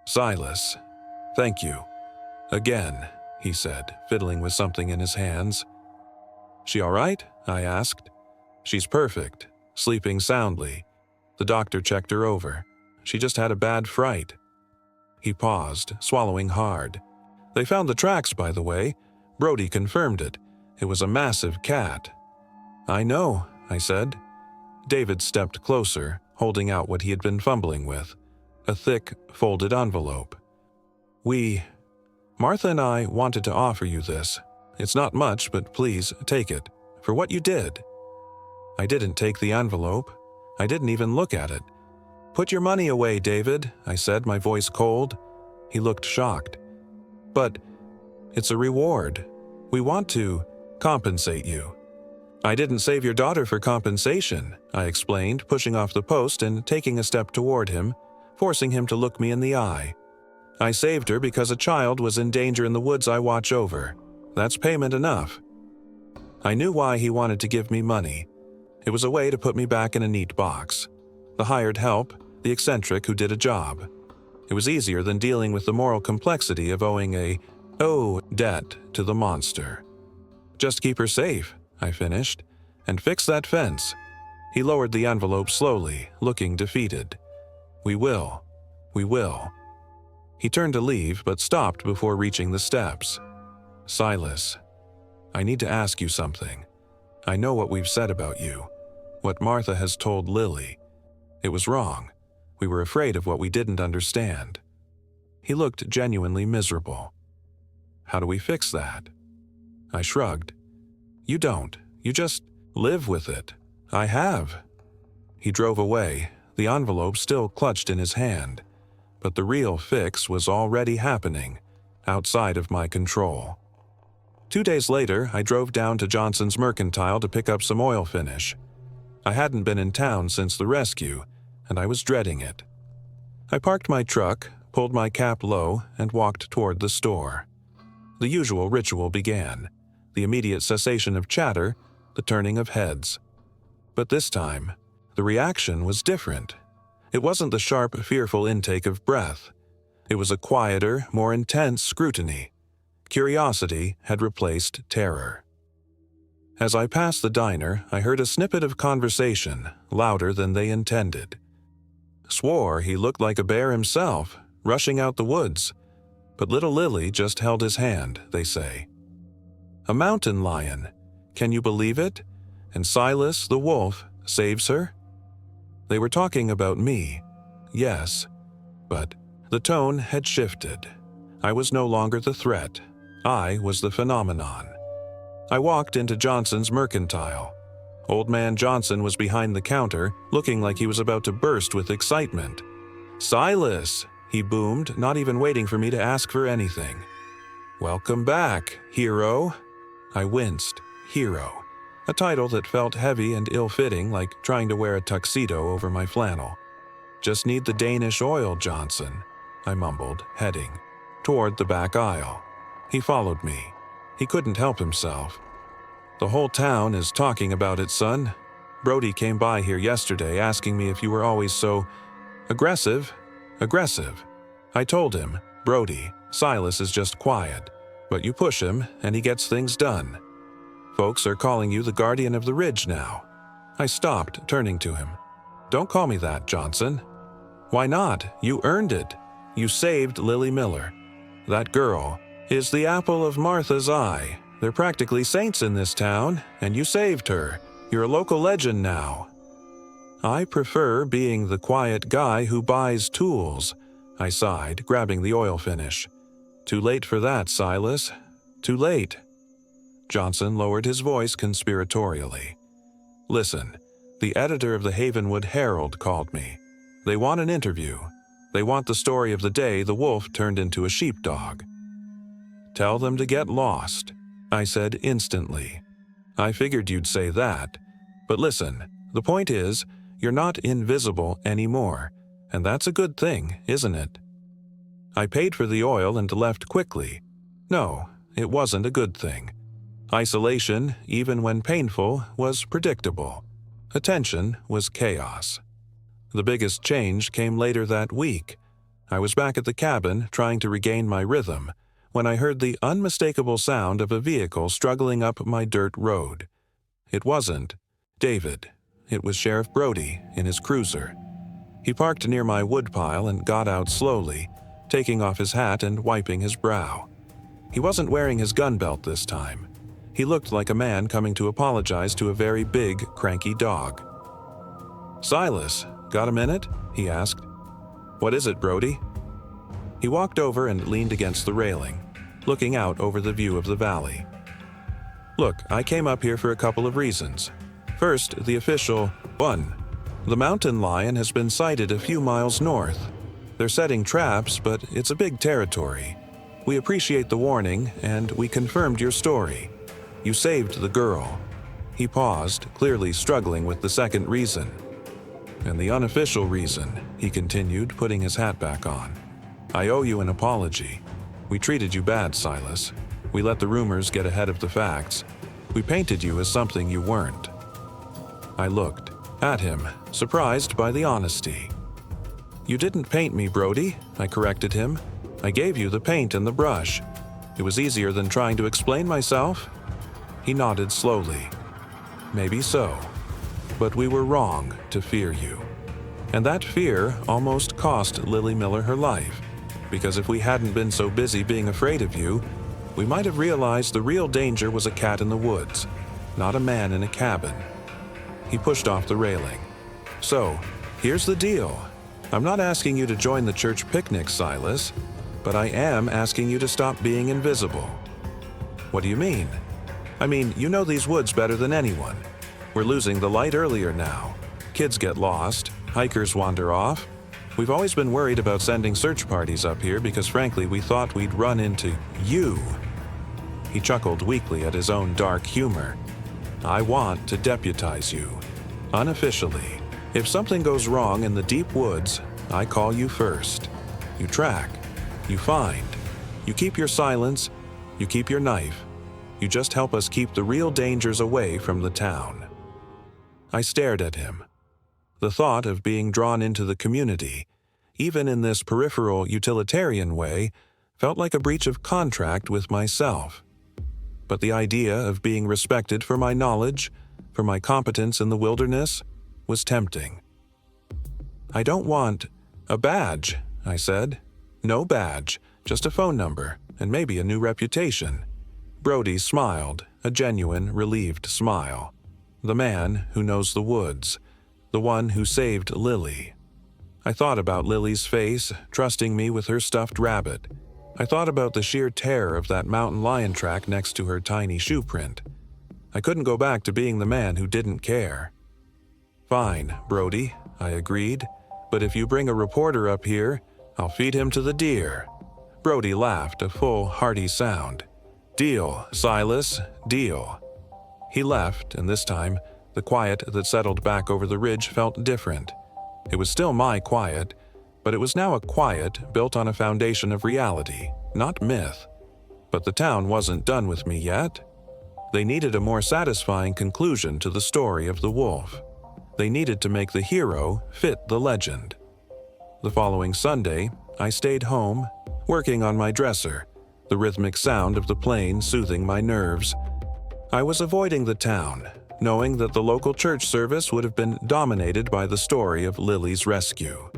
A: "Silas, thank you. Again," he said, fiddling with something in his hands. "She all right?" I asked. "She's perfect, sleeping soundly. The doctor checked her over. She just had a bad fright." He paused, swallowing hard. "They found the tracks, by the way. Brody confirmed it. It was a massive cat." "I know," I said. David stepped closer, holding out what he had been fumbling with, a thick, folded envelope. Martha and I wanted to offer you this. It's not much, but please take it, for what you did." I didn't take the envelope. I didn't even look at it. "Put your money away, David," I said, my voice cold. He looked shocked. "But it's a reward. We want to compensate you." "I didn't save your daughter for compensation," I explained, pushing off the post and taking a step toward him, forcing him to look me in the eye. "I saved her because a child was in danger in the woods I watch over. That's payment enough." I knew why he wanted to give me money. It was a way to put me back in a neat box. The hired help, the eccentric who did a job. It was easier than dealing with the moral complexity of owing a debt to the monster. "Just keep her safe," I finished, "and fix that fence." He lowered the envelope slowly, looking defeated. We will. He turned to leave, but stopped before reaching the steps. "Silas, I need to ask you something. I know what we've said about you, what Martha has told Lily. It was wrong. We were afraid of what we didn't understand." He looked genuinely miserable. "How do we fix that?" I shrugged. "You don't. You just live with it." "I have." He drove away, the envelope still clutched in his hand. But the real fix was already happening, outside of my control. 2 days later, I drove down to Johnson's Mercantile to pick up some oil finish. I hadn't been in town since the rescue, and I was dreading it. I parked my truck, pulled my cap low, and walked toward the store. The usual ritual began, the immediate cessation of chatter, the turning of heads. But this time, the reaction was different. It wasn't the sharp, fearful intake of breath. It was a quieter, more intense scrutiny. Curiosity had replaced terror. As I passed the diner, I heard a snippet of conversation, louder than they intended. Swore he looked like a bear himself, rushing out the woods. But little Lily just held his hand, they say. A mountain lion. Can you believe it? And Silas, the wolf, saves her? They were talking about me, yes, but the tone had shifted. I was no longer the threat. I was the phenomenon. I walked into Johnson's Mercantile. Old man Johnson was behind the counter, looking like he was about to burst with excitement. "Silas!" he boomed, not even waiting for me to ask for anything. "Welcome back, hero." I winced. Hero. A title that felt heavy and ill-fitting, like trying to wear a tuxedo over my flannel. Just need the Danish oil, Johnson, I mumbled, heading toward the back aisle. He followed me. He couldn't help himself. The whole town is talking about it, son. Brody came by here yesterday asking me if you were always so aggressive. I told him, Brody, Silas is just quiet, but you push him and he gets things done. Folks are calling you the guardian of the ridge now. I stopped, turning to him. Don't call me that, Johnson. Why not? You earned it. You saved Lily Miller. That girl is the apple of Martha's eye. They're practically saints in this town, and you saved her. You're a local legend now. I prefer being the quiet guy who buys tools, I sighed, grabbing the oil finish. Too late for that, Silas. Too late. Johnson lowered his voice conspiratorially. Listen, the editor of the Havenwood Herald called me. They want an interview. They want the story of the day the wolf turned into a sheepdog. Tell them to get lost, I said instantly. I figured you'd say that. But listen, the point is, you're not invisible anymore, and that's a good thing, isn't it? I paid for the oil and left quickly. No, it wasn't a good thing. Isolation, even when painful, was predictable. Attention was chaos. The biggest change came later that week. I was back at the cabin, trying to regain my rhythm, when I heard the unmistakable sound of a vehicle struggling up my dirt road. It wasn't David. It was Sheriff Brody in his cruiser. He parked near my woodpile and got out slowly, taking off his hat and wiping his brow. He wasn't wearing his gun belt this time. He looked like a man coming to apologize to a very big, cranky dog. Silas, got a minute? He asked. What is it, Brody? He walked over and leaned against the railing, looking out over the view of the valley. Look, I came up here for a couple of reasons. First, the official 1. The mountain lion has been sighted a few miles north. They're setting traps, but it's a big territory. We appreciate the warning, and we confirmed your story. You saved the girl. He paused, clearly struggling with the second reason. And the unofficial reason, he continued, putting his hat back on. I owe you an apology. We treated you bad, Silas. We let the rumors get ahead of the facts. We painted you as something you weren't. I looked at him, surprised by the honesty. You didn't paint me, Brody, I corrected him. I gave you the paint and the brush. It was easier than trying to explain myself. He nodded slowly. Maybe so. But we were wrong to fear you. And that fear almost cost Lily Miller her life, because if we hadn't been so busy being afraid of you, we might have realized the real danger was a cat in the woods, not a man in a cabin. He pushed off the railing. So, here's the deal. I'm not asking you to join the church picnic, Silas, but I am asking you to stop being invisible. What do you mean? I mean, you know these woods better than anyone. We're losing the light earlier now. Kids get lost, hikers wander off. We've always been worried about sending search parties up here because frankly we thought we'd run into you. He chuckled weakly at his own dark humor. I want to deputize you. Unofficially. If something goes wrong in the deep woods, I call you first. You track. You find. You keep your silence. You keep your knife. You just help us keep the real dangers away from the town. I stared at him. The thought of being drawn into the community, even in this peripheral utilitarian way, felt like a breach of contract with myself. But the idea of being respected for my knowledge, for my competence in the wilderness, was tempting. I don't want a badge, I said. No badge, just a phone number, and maybe a new reputation. Brody smiled, a genuine, relieved smile. The man who knows the woods, the one who saved Lily. I thought about Lily's face, trusting me with her stuffed rabbit. I thought about the sheer terror of that mountain lion track next to her tiny shoe print. I couldn't go back to being the man who didn't care. Fine, Brody, I agreed, but if you bring a reporter up here, I'll feed him to the deer. Brody laughed, a full, hearty sound. Deal, Silas, deal. He left, and this time, the quiet that settled back over the ridge felt different. It was still my quiet, but it was now a quiet built on a foundation of reality, not myth. But the town wasn't done with me yet. They needed a more satisfying conclusion to the story of the wolf. They needed to make the hero fit the legend. The following Sunday, I stayed home, working on my dresser, the rhythmic sound of the plane soothing my nerves. I was avoiding the town, knowing that the local church service would have been dominated by the story of Lily's rescue.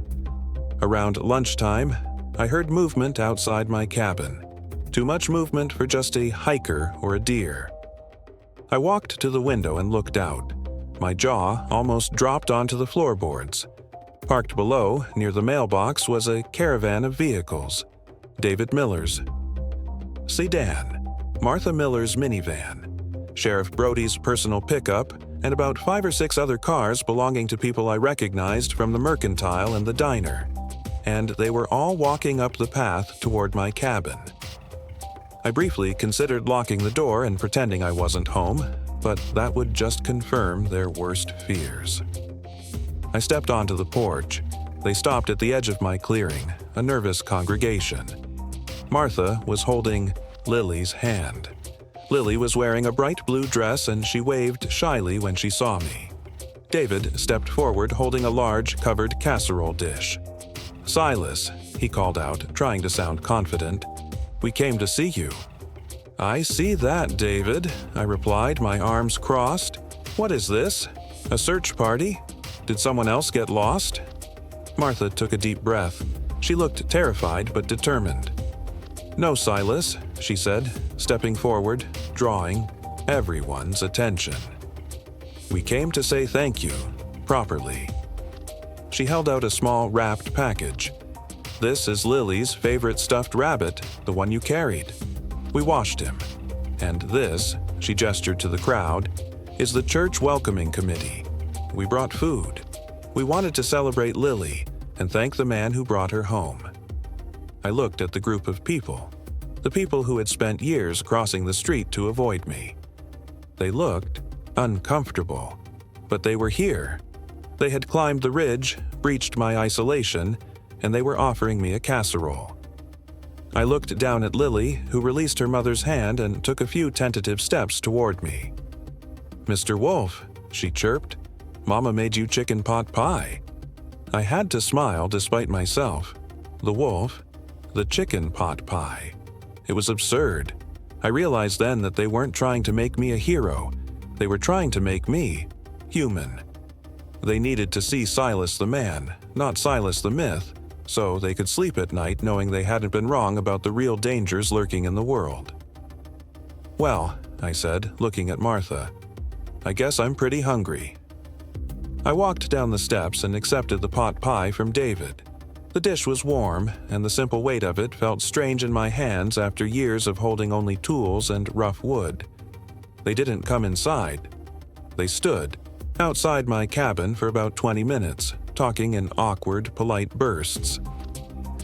A: Around lunchtime, I heard movement outside my cabin. Too much movement for just a hiker or a deer. I walked to the window and looked out. My jaw almost dropped onto the floorboards. Parked below, near the mailbox, was a caravan of vehicles. David Miller's sedan, Martha Miller's minivan, Sheriff Brody's personal pickup, and about 5 or 6 other cars belonging to people I recognized from the mercantile and the diner. And they were all walking up the path toward my cabin. I briefly considered locking the door and pretending I wasn't home, but that would just confirm their worst fears. I stepped onto the porch. They stopped at the edge of my clearing, a nervous congregation. Martha was holding Lily's hand. Lily was wearing a bright blue dress and she waved shyly when she saw me. David stepped forward holding a large covered casserole dish. "Silas," he called out, trying to sound confident, "we came to see you." "I see that, David," I replied, my arms crossed. "What is this? A search party? Did someone else get lost?" Martha took a deep breath. She looked terrified but determined. "No, Silas," she said, stepping forward, drawing everyone's attention. "We came to say thank you, properly." She held out a small wrapped package. "This is Lily's favorite stuffed rabbit, the one you carried. We washed him. And this," she gestured to the crowd, "is the church welcoming committee. We brought food. We wanted to celebrate Lily and thank the man who brought her home." I looked at the group of people, the people who had spent years crossing the street to avoid me. They looked uncomfortable, but they were here. They had climbed the ridge, breached my isolation, and they were offering me a casserole. I looked down at Lily, who released her mother's hand and took a few tentative steps toward me. "Mr. Wolf," she chirped, "Mama made you chicken pot pie." I had to smile despite myself. The wolf, the chicken pot pie. It was absurd. I realized then that they weren't trying to make me a hero. They were trying to make me human. They needed to see Silas the man, not Silas the myth, so they could sleep at night knowing they hadn't been wrong about the real dangers lurking in the world. "Well," I said, looking at Martha, "I guess I'm pretty hungry." I walked down the steps and accepted the pot pie from David. The dish was warm, and the simple weight of it felt strange in my hands after years of holding only tools and rough wood. They didn't come inside. They stood outside my cabin for about 20 minutes, talking in awkward, polite bursts.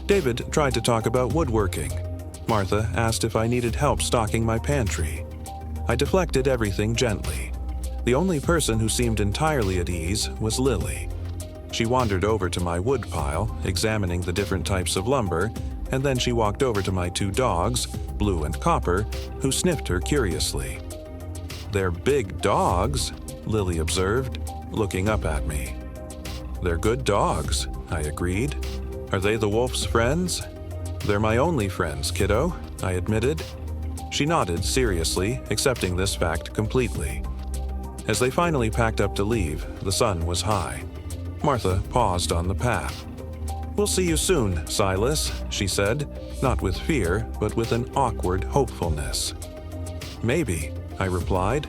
A: David tried to talk about woodworking. Martha asked if I needed help stocking my pantry. I deflected everything gently. The only person who seemed entirely at ease was Lily. She wandered over to my wood pile, examining the different types of lumber, and then she walked over to my 2 dogs, Blue and Copper, who sniffed her curiously. "They're big dogs," Lily observed, looking up at me. "They're good dogs," I agreed. "Are they the wolf's friends?" "They're my only friends, kiddo," I admitted. She nodded seriously, accepting this fact completely. As they finally packed up to leave, the sun was high. Martha paused on the path. "We'll see you soon, Silas," she said, not with fear, but with an awkward hopefulness. "Maybe," I replied.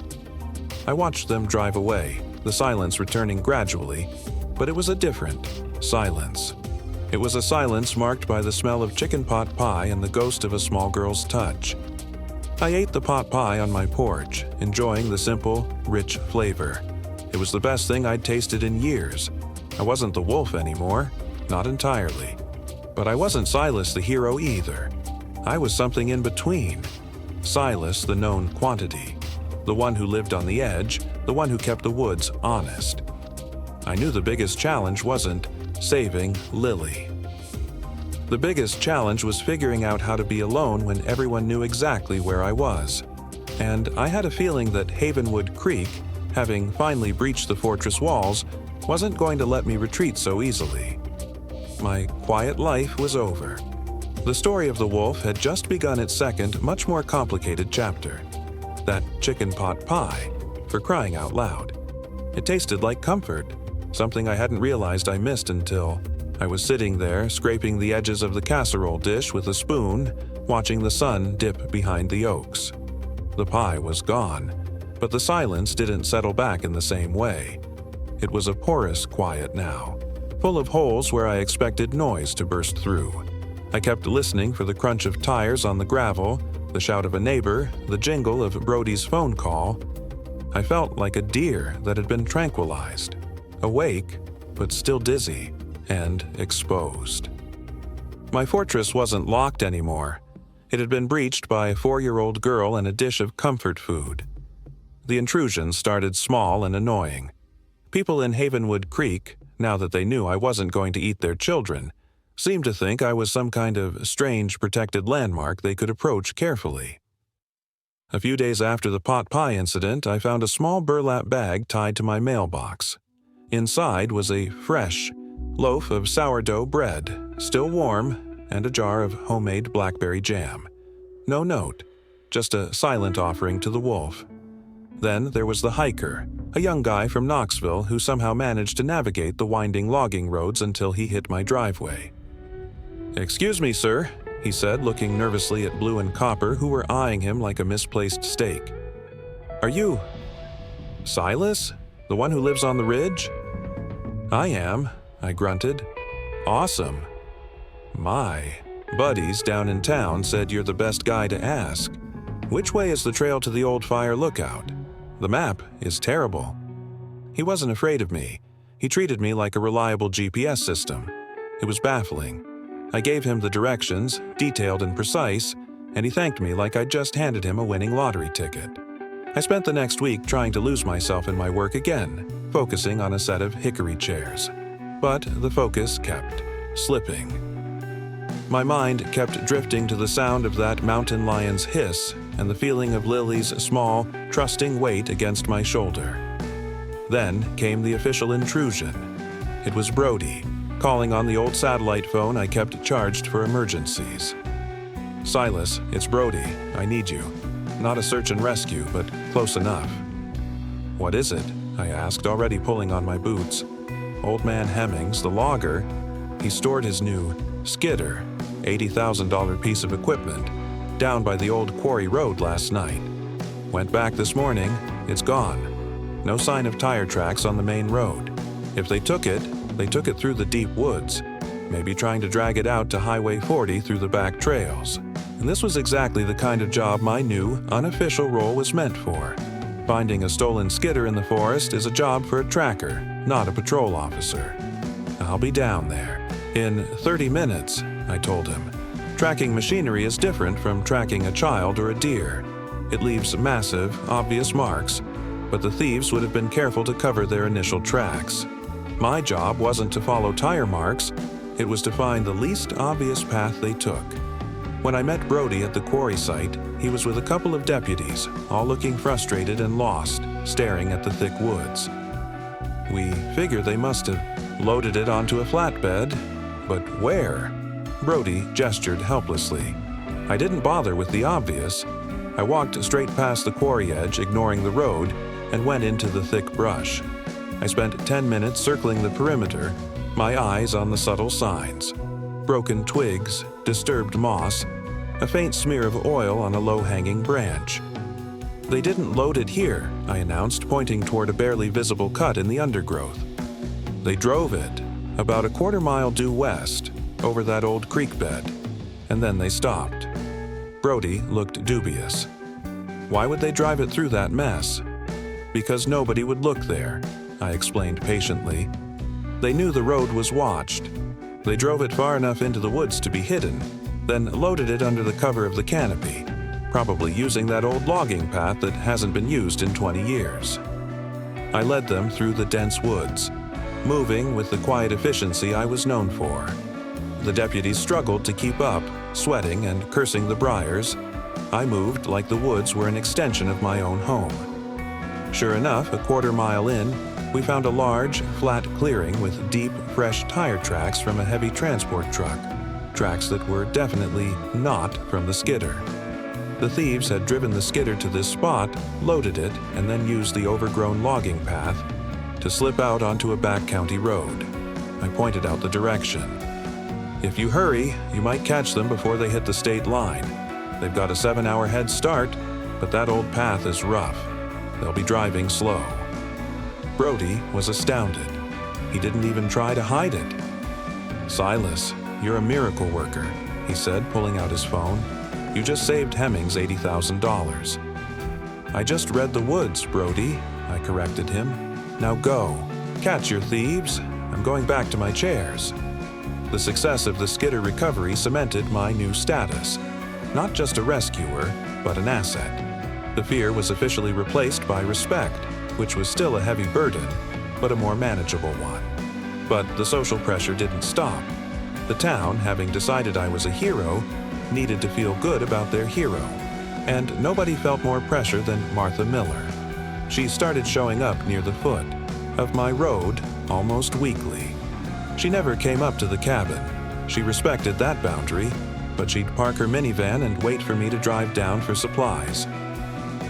A: I watched them drive away, the silence returning gradually, but it was a different silence. It was a silence marked by the smell of chicken pot pie and the ghost of a small girl's touch. I ate the pot pie on my porch, enjoying the simple, rich flavor. It was the best thing I'd tasted in years. I wasn't the wolf anymore, not entirely. But I wasn't Silas the hero either. I was something in between. Silas the known quantity. The one who lived on the edge, the one who kept the woods honest. I knew the biggest challenge wasn't saving Lily. The biggest challenge was figuring out how to be alone when everyone knew exactly where I was. And I had a feeling that Havenwood Creek, having finally breached the fortress walls, wasn't going to let me retreat so easily. My quiet life was over. The story of the wolf had just begun its second, much more complicated chapter. That chicken pot pie, for crying out loud. It tasted like comfort, something I hadn't realized I missed until I was sitting there scraping the edges of the casserole dish with a spoon, watching the sun dip behind the oaks. The pie was gone, but the silence didn't settle back in the same way. It was a porous quiet now, full of holes where I expected noise to burst through. I kept listening for the crunch of tires on the gravel, the shout of a neighbor, the jingle of Brody's phone call. I felt like a deer that had been tranquilized, awake, but still dizzy and exposed. My fortress wasn't locked anymore. It had been breached by a 4-year-old girl and a dish of comfort food. The intrusion started small and annoying. People in Havenwood Creek, now that they knew I wasn't going to eat their children, seemed to think I was some kind of strange protected landmark they could approach carefully. A few days after the pot pie incident, I found a small burlap bag tied to my mailbox. Inside was a fresh loaf of sourdough bread, still warm, and a jar of homemade blackberry jam. No note, just a silent offering to the wolf. Then there was the hiker, a young guy from Knoxville who somehow managed to navigate the winding logging roads until he hit my driveway. "Excuse me, sir," he said, looking nervously at Blue and Copper, who were eyeing him like a misplaced steak. "Are you Silas, the one who lives on the ridge?" "I am," I grunted. "Awesome. My buddies down in town said you're the best guy to ask. Which way is the trail to the old fire lookout? The map is terrible." He wasn't afraid of me. He treated me like a reliable GPS system. It was baffling. I gave him the directions, detailed and precise, and he thanked me like I'd just handed him a winning lottery ticket. I spent the next week trying to lose myself in my work again, focusing on a set of hickory chairs. But the focus kept slipping. My mind kept drifting to the sound of that mountain lion's hiss and the feeling of Lily's small, trusting weight against my shoulder. Then came the official intrusion. It was Brody, calling on the old satellite phone I kept charged for emergencies. "Silas, it's Brody. I need you. Not a search and rescue, but close enough." "What is it?" I asked, already pulling on my boots. Old man Hemmings, the logger, he stored his new skidder, $80,000 piece of equipment, down by the old quarry road last night. Went back this morning, it's gone. No sign of tire tracks on the main road. If they took it through the deep woods, maybe trying to drag it out to Highway 40 through the back trails. And this was exactly the kind of job my new, unofficial role was meant for. Finding a stolen skidder in the forest is a job for a tracker, not a patrol officer. "I'll be down there in 30 minutes, I told him. Tracking machinery is different from tracking a child or a deer. It leaves massive, obvious marks, but the thieves would have been careful to cover their initial tracks. My job wasn't to follow tire marks, it was to find the least obvious path they took. When I met Brody at the quarry site, he was with a couple of deputies, all looking frustrated and lost, staring at the thick woods. We figured they must have loaded it onto a flatbed, but where? Brody gestured helplessly. I didn't bother with the obvious. I walked straight past the quarry edge, ignoring the road, and went into the thick brush. I spent 10 minutes circling the perimeter, my eyes on the subtle signs. Broken twigs, disturbed moss, a faint smear of oil on a low-hanging branch. "They didn't load it here," I announced, pointing toward a barely visible cut in the undergrowth. "They drove it, about a quarter-mile due west, over that old creek bed, and then they stopped." Brody looked dubious. "Why would they drive it through that mess?" "Because nobody would look there," I explained patiently. "They knew the road was watched. They drove it far enough into the woods to be hidden, then loaded it under the cover of the canopy, probably using that old logging path that hasn't been used in 20 years. I led them through the dense woods. moving with the quiet efficiency I was known for. The deputies struggled to keep up, sweating and cursing the briars. I moved like the woods were an extension of my own home. Sure enough, a quarter-mile in, we found a large, flat clearing with deep, fresh tire tracks from a heavy transport truck, tracks that were definitely not from the skidder. The thieves had driven the skidder to this spot, loaded it, and then used the overgrown logging path to slip out onto a back county road. I pointed out the direction. If you hurry, you might catch them before they hit the state line. They've got a 7-hour head start, but that old path is rough. They'll be driving slow. Brody was astounded. He didn't even try to hide it. "Silas, you're a miracle worker," he said, pulling out his phone. "You just saved Hemmings $80,000. "I just read the woods, Brody," I corrected him. "Now go. Catch your thieves. I'm going back to my chairs." The success of the skidder recovery cemented my new status. Not just a rescuer, but an asset. The fear was officially replaced by respect, which was still a heavy burden, but a more manageable one. But the social pressure didn't stop. The town, having decided I was a hero, needed to feel good about their hero. And nobody felt more pressure than Martha Miller. She started showing up near the foot of my road almost weekly. She never came up to the cabin. She respected that boundary, but she'd park her minivan and wait for me to drive down for supplies.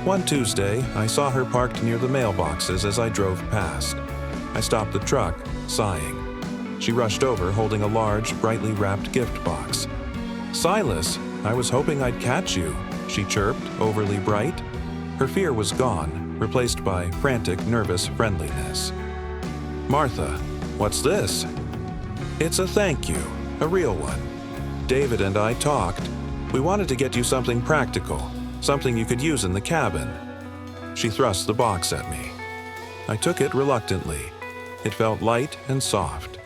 A: One Tuesday, I saw her parked near the mailboxes as I drove past. I stopped the truck, sighing. She rushed over holding a large, brightly wrapped gift box. "Silas, I was hoping I'd catch you," she chirped, overly bright. Her fear was gone, replaced by frantic, nervous friendliness. "Martha, what's this?" "It's a thank you, a real one. David and I talked. We wanted to get you something practical, something you could use in the cabin." She thrust the box at me. I took it reluctantly. It felt light and soft.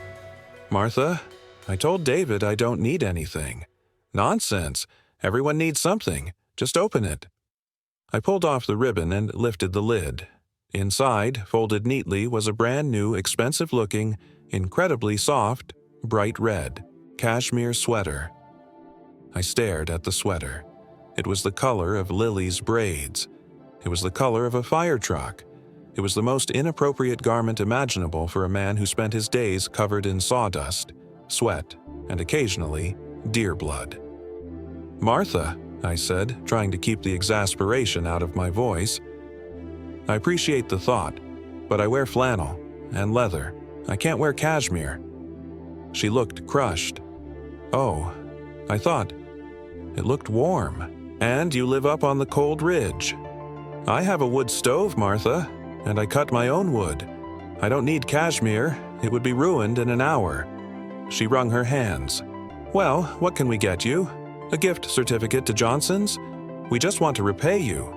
A: "Martha, I told David I don't need anything." "Nonsense. Everyone needs something. Just open it." I pulled off the ribbon and lifted the lid. Inside, folded neatly, was a brand new, expensive-looking, incredibly soft, bright red cashmere sweater. I stared at the sweater. It was the color of Lily's braids. It was the color of a fire truck. It was the most inappropriate garment imaginable for a man who spent his days covered in sawdust, sweat, and occasionally deer blood. "Martha," I said, trying to keep the exasperation out of my voice. "I appreciate the thought, but I wear flannel and leather. I can't wear cashmere." She looked crushed. "Oh, I thought it looked warm. And you live up on the cold ridge." "I have a wood stove, Martha, and I cut my own wood. I don't need cashmere. It would be ruined in an hour." She wrung her hands. "Well, what can we get you? A gift certificate to Johnson's? We just want to repay you."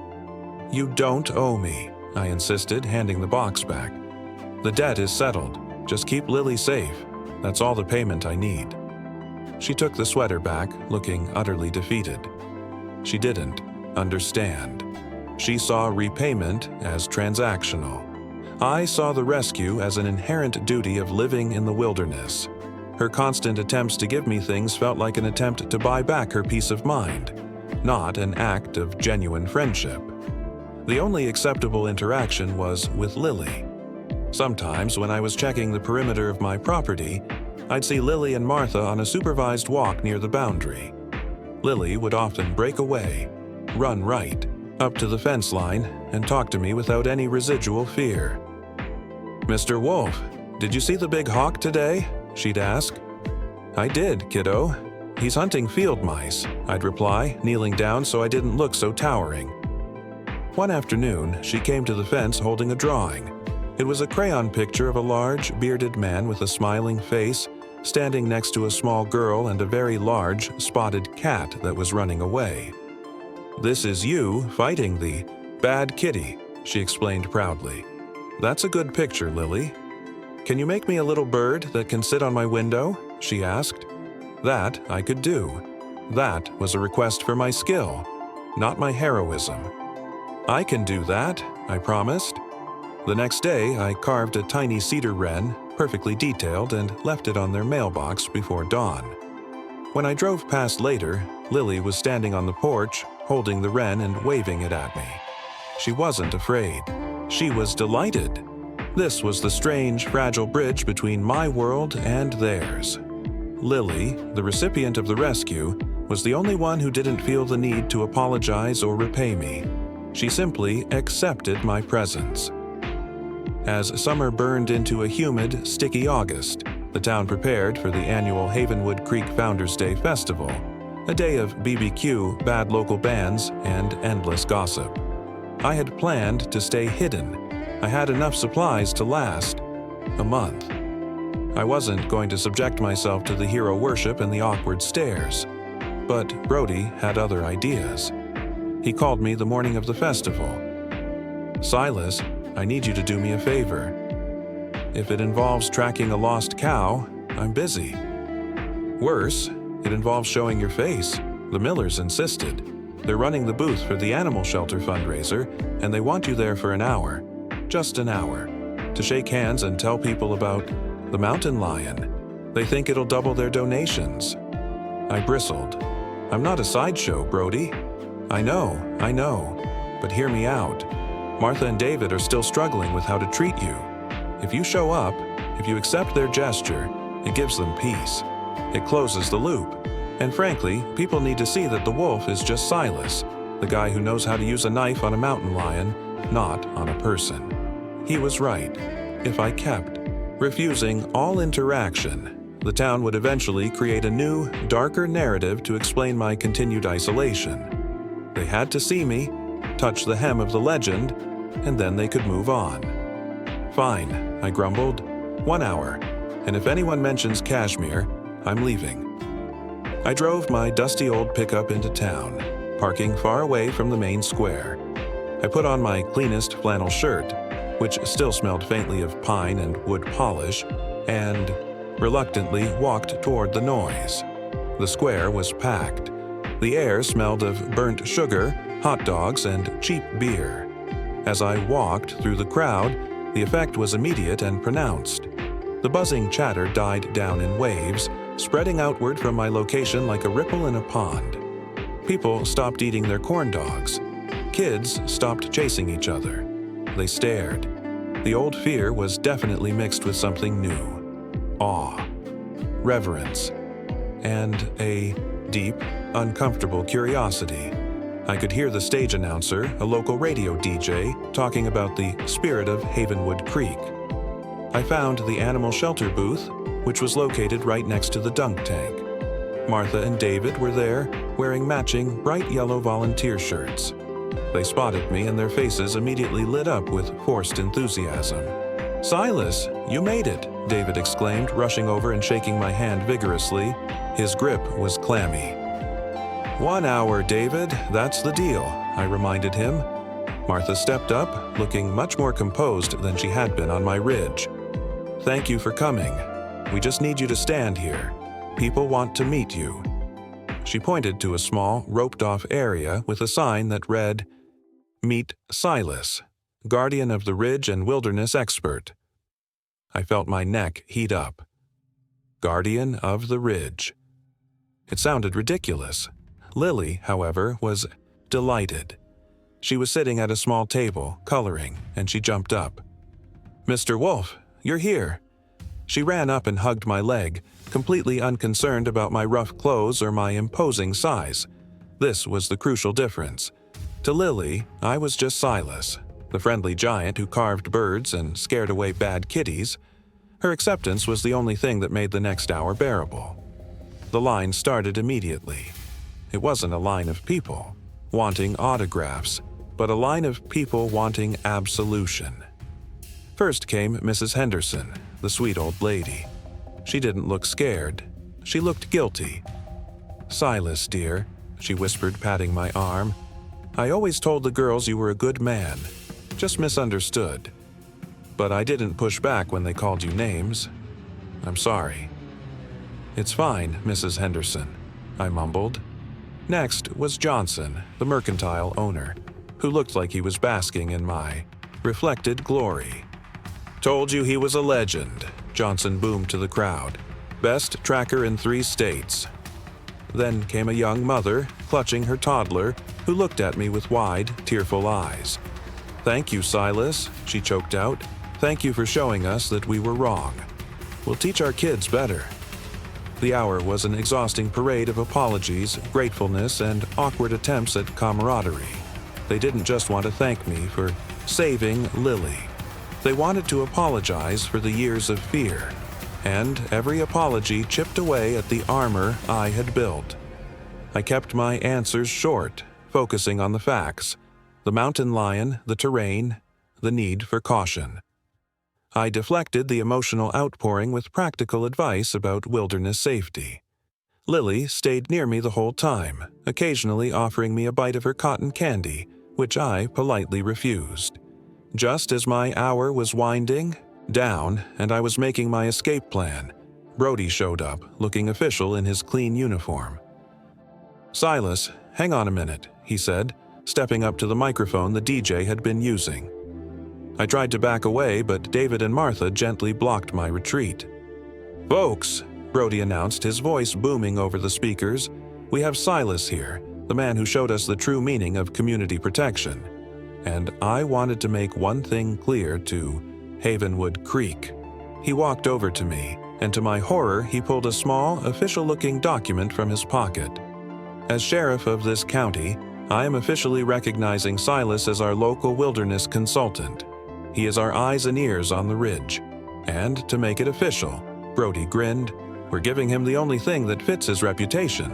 A: "You don't owe me," I insisted, handing the box back. "The debt is settled. Just keep Lily safe. That's all the payment I need." She took the sweater back, looking utterly defeated. She didn't understand. She saw repayment as transactional. I saw the rescue as an inherent duty of living in the wilderness. Her constant attempts to give me things felt like an attempt to buy back her peace of mind, not an act of genuine friendship. The only acceptable interaction was with Lily. Sometimes, when I was checking the perimeter of my property, I'd see Lily and Martha on a supervised walk near the boundary. Lily would often break away, run right, up to the fence line, and talk to me without any residual fear. "Mr. Wolf, did you see the big hawk today?" she'd ask. "I did, kiddo. He's hunting field mice," I'd reply, kneeling down so I didn't look so towering. One afternoon, she came to the fence holding a drawing. It was a crayon picture of a large, bearded man with a smiling face, standing next to a small girl and a very large, spotted cat that was running away. "This is you fighting the bad kitty," she explained proudly. "That's a good picture, Lily." "Can you make me a little bird that can sit on my window?" she asked. That I could do. That was a request for my skill, not my heroism. "I can do that," I promised. The next day, I carved a tiny cedar wren, perfectly detailed, and left it on their mailbox before dawn. When I drove past later, Lily was standing on the porch, holding the wren and waving it at me. She wasn't afraid. She was delighted. This was the strange, fragile bridge between my world and theirs. Lily, the recipient of the rescue, was the only one who didn't feel the need to apologize or repay me. She simply accepted my presence. As summer burned into a humid, sticky August, the town prepared for the annual Havenwood Creek Founders Day Festival, a day of BBQ, bad local bands, and endless gossip. I had planned to stay hidden. I had enough supplies to last a month. I wasn't going to subject myself to the hero worship and the awkward stares. But Brody had other ideas. He called me the morning of the festival. "Silas, I need you to do me a favor. If it involves tracking a lost cow, I'm busy. Worse, it involves showing your face," the Millers insisted. "They're running the booth for the animal shelter fundraiser, and they want you there for an hour. Just an hour. To shake hands and tell people about the mountain lion. They think it'll double their donations." I bristled. "I'm not a sideshow, Brody." I know, but hear me out. Martha and David are still struggling with how to treat you. If you show up, if you accept their gesture, it gives them peace. It closes the loop. And frankly, people need to see that the wolf is just Silas, the guy who knows how to use a knife on a mountain lion, not on a person. He was right. If I kept refusing all interaction, the town would eventually create a new, darker narrative to explain my continued isolation. They had to see me, touch the hem of the legend, and then they could move on. "Fine," I grumbled. "1 hour, and if anyone mentions Kashmir, I'm leaving." I drove my dusty old pickup into town, parking far away from the main square. I put on my cleanest flannel shirt, which still smelled faintly of pine and wood polish, and reluctantly walked toward the noise. The square was packed. The air smelled of burnt sugar, hot dogs, and cheap beer. As I walked through the crowd, the effect was immediate and pronounced. The buzzing chatter died down in waves, spreading outward from my location like a ripple in a pond. People stopped eating their corn dogs. Kids stopped chasing each other. They stared. The old fear was definitely mixed with something new. Awe, reverence, and a deep, uncomfortable curiosity. I could hear the stage announcer, a local radio DJ, talking about the spirit of Havenwood Creek. I found the animal shelter booth, which was located right next to the dunk tank. Martha and David were there, wearing matching bright yellow volunteer shirts. They spotted me and their faces immediately lit up with forced enthusiasm. "Silas, you made it," David exclaimed, rushing over and shaking my hand vigorously. His grip was clammy. "1 hour, David, that's the deal," I reminded him. Martha stepped up, looking much more composed than she had been on my ridge. "Thank you for coming. We just need you to stand here. People want to meet you." She pointed to a small, roped-off area with a sign that read, "Meet Silas, Guardian of the Ridge and Wilderness Expert." I felt my neck heat up. Guardian of the Ridge. It sounded ridiculous. Lily, however, was delighted. She was sitting at a small table, coloring, and she jumped up. "Mr. Wolf, you're here." She ran up and hugged my leg, completely unconcerned about my rough clothes or my imposing size. This was the crucial difference. To Lily, I was just Silas, the friendly giant who carved birds and scared away bad kitties. Her acceptance was the only thing that made the next hour bearable. The line started immediately. It wasn't a line of people wanting autographs, but a line of people wanting absolution. First came Mrs. Henderson, the sweet old lady. She didn't look scared. She looked guilty. "Silas, dear," she whispered, patting my arm. "I always told the girls you were a good man. Just misunderstood. But I didn't push back when they called you names. I'm sorry." "It's fine, Mrs. Henderson," I mumbled. Next was Johnson, the mercantile owner, who looked like he was basking in my reflected glory. "Told you he was a legend," Johnson boomed to the crowd. "Best tracker in 3 states." Then came a young mother, clutching her toddler, who looked at me with wide, tearful eyes. "Thank you, Silas," she choked out. "Thank you for showing us that we were wrong. We'll teach our kids better." The hour was an exhausting parade of apologies, gratefulness, and awkward attempts at camaraderie. They didn't just want to thank me for saving Lily. They wanted to apologize for the years of fear, and every apology chipped away at the armor I had built. I kept my answers short, focusing on the facts: the mountain lion, the terrain, the need for caution. I deflected the emotional outpouring with practical advice about wilderness safety. Lily stayed near me the whole time, occasionally offering me a bite of her cotton candy, which I politely refused. Just as my hour was winding down and I was making my escape plan, Brody showed up, looking official in his clean uniform. "Silas, hang on a minute," he said, stepping up to the microphone the DJ had been using. I tried to back away, but David and Martha gently blocked my retreat. "Folks," Brody announced, his voice booming over the speakers, "we have Silas here, the man who showed us the true meaning of community protection. And I wanted to make one thing clear to Havenwood Creek." He walked over to me, and to my horror, he pulled a small, official-looking document from his pocket. "As sheriff of this county, I am officially recognizing Silas as our local wilderness consultant. He is our eyes and ears on the ridge. And to make it official," Brody grinned, "we're giving him the only thing that fits his reputation."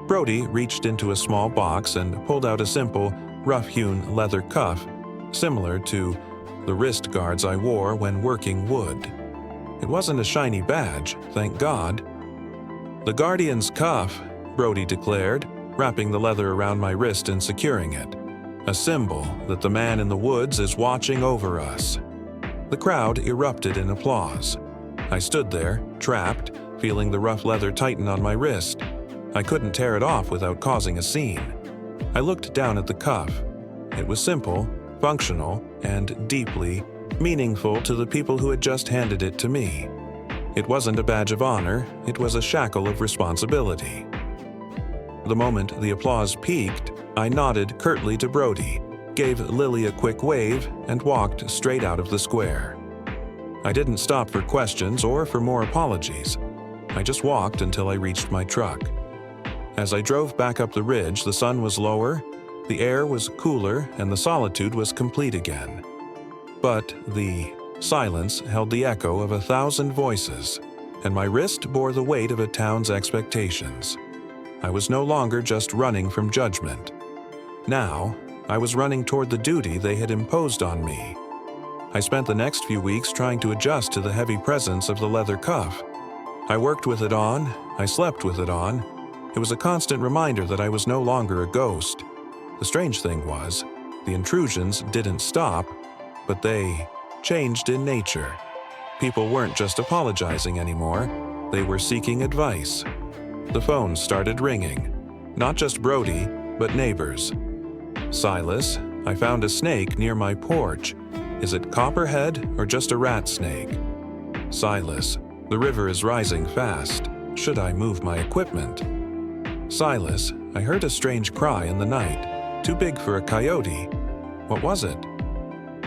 A: Brody reached into a small box and pulled out a simple, rough-hewn leather cuff, similar to the wrist guards I wore when working wood. It wasn't a shiny badge, thank God. "The Guardian's cuff," Brody declared, wrapping the leather around my wrist and securing it. "A symbol that the man in the woods is watching over us." The crowd erupted in applause. I stood there, trapped, feeling the rough leather tighten on my wrist. I couldn't tear it off without causing a scene. I looked down at the cuff. It was simple, functional, and deeply meaningful to the people who had just handed it to me. It wasn't a badge of honor, it was a shackle of responsibility. The moment the applause peaked, I nodded curtly to Brody, gave Lily a quick wave, and walked straight out of the square. I didn't stop for questions or for more apologies. I just walked until I reached my truck. As I drove back up the ridge, the sun was lower, the air was cooler, and the solitude was complete again. But the silence held the echo of 1,000 voices, and my wrist bore the weight of a town's expectations. I was no longer just running from judgment. Now, I was running toward the duty they had imposed on me. I spent the next few weeks trying to adjust to the heavy presence of the leather cuff. I worked with it on, I slept with it on. It was a constant reminder that I was no longer a ghost. The strange thing was, the intrusions didn't stop, but they changed in nature. People weren't just apologizing anymore, they were seeking advice. The phone started ringing. Not just Brody, but neighbors. "Silas, I found a snake near my porch. Is it copperhead or just a rat snake?" "Silas, the river is rising fast. Should I move my equipment?" "Silas, I heard a strange cry in the night, too big for a coyote. What was it?"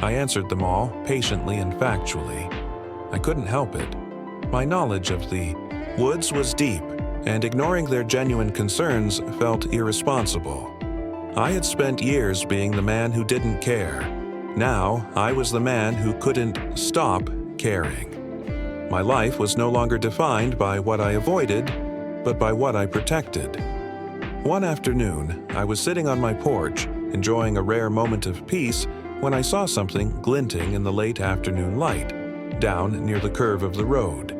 A: I answered them all, patiently and factually. I couldn't help it. My knowledge of the woods was deep, and ignoring their genuine concerns felt irresponsible. I had spent years being the man who didn't care. Now, I was the man who couldn't stop caring. My life was no longer defined by what I avoided, but by what I protected. One afternoon, I was sitting on my porch, enjoying a rare moment of peace, when I saw something glinting in the late afternoon light, down near the curve of the road.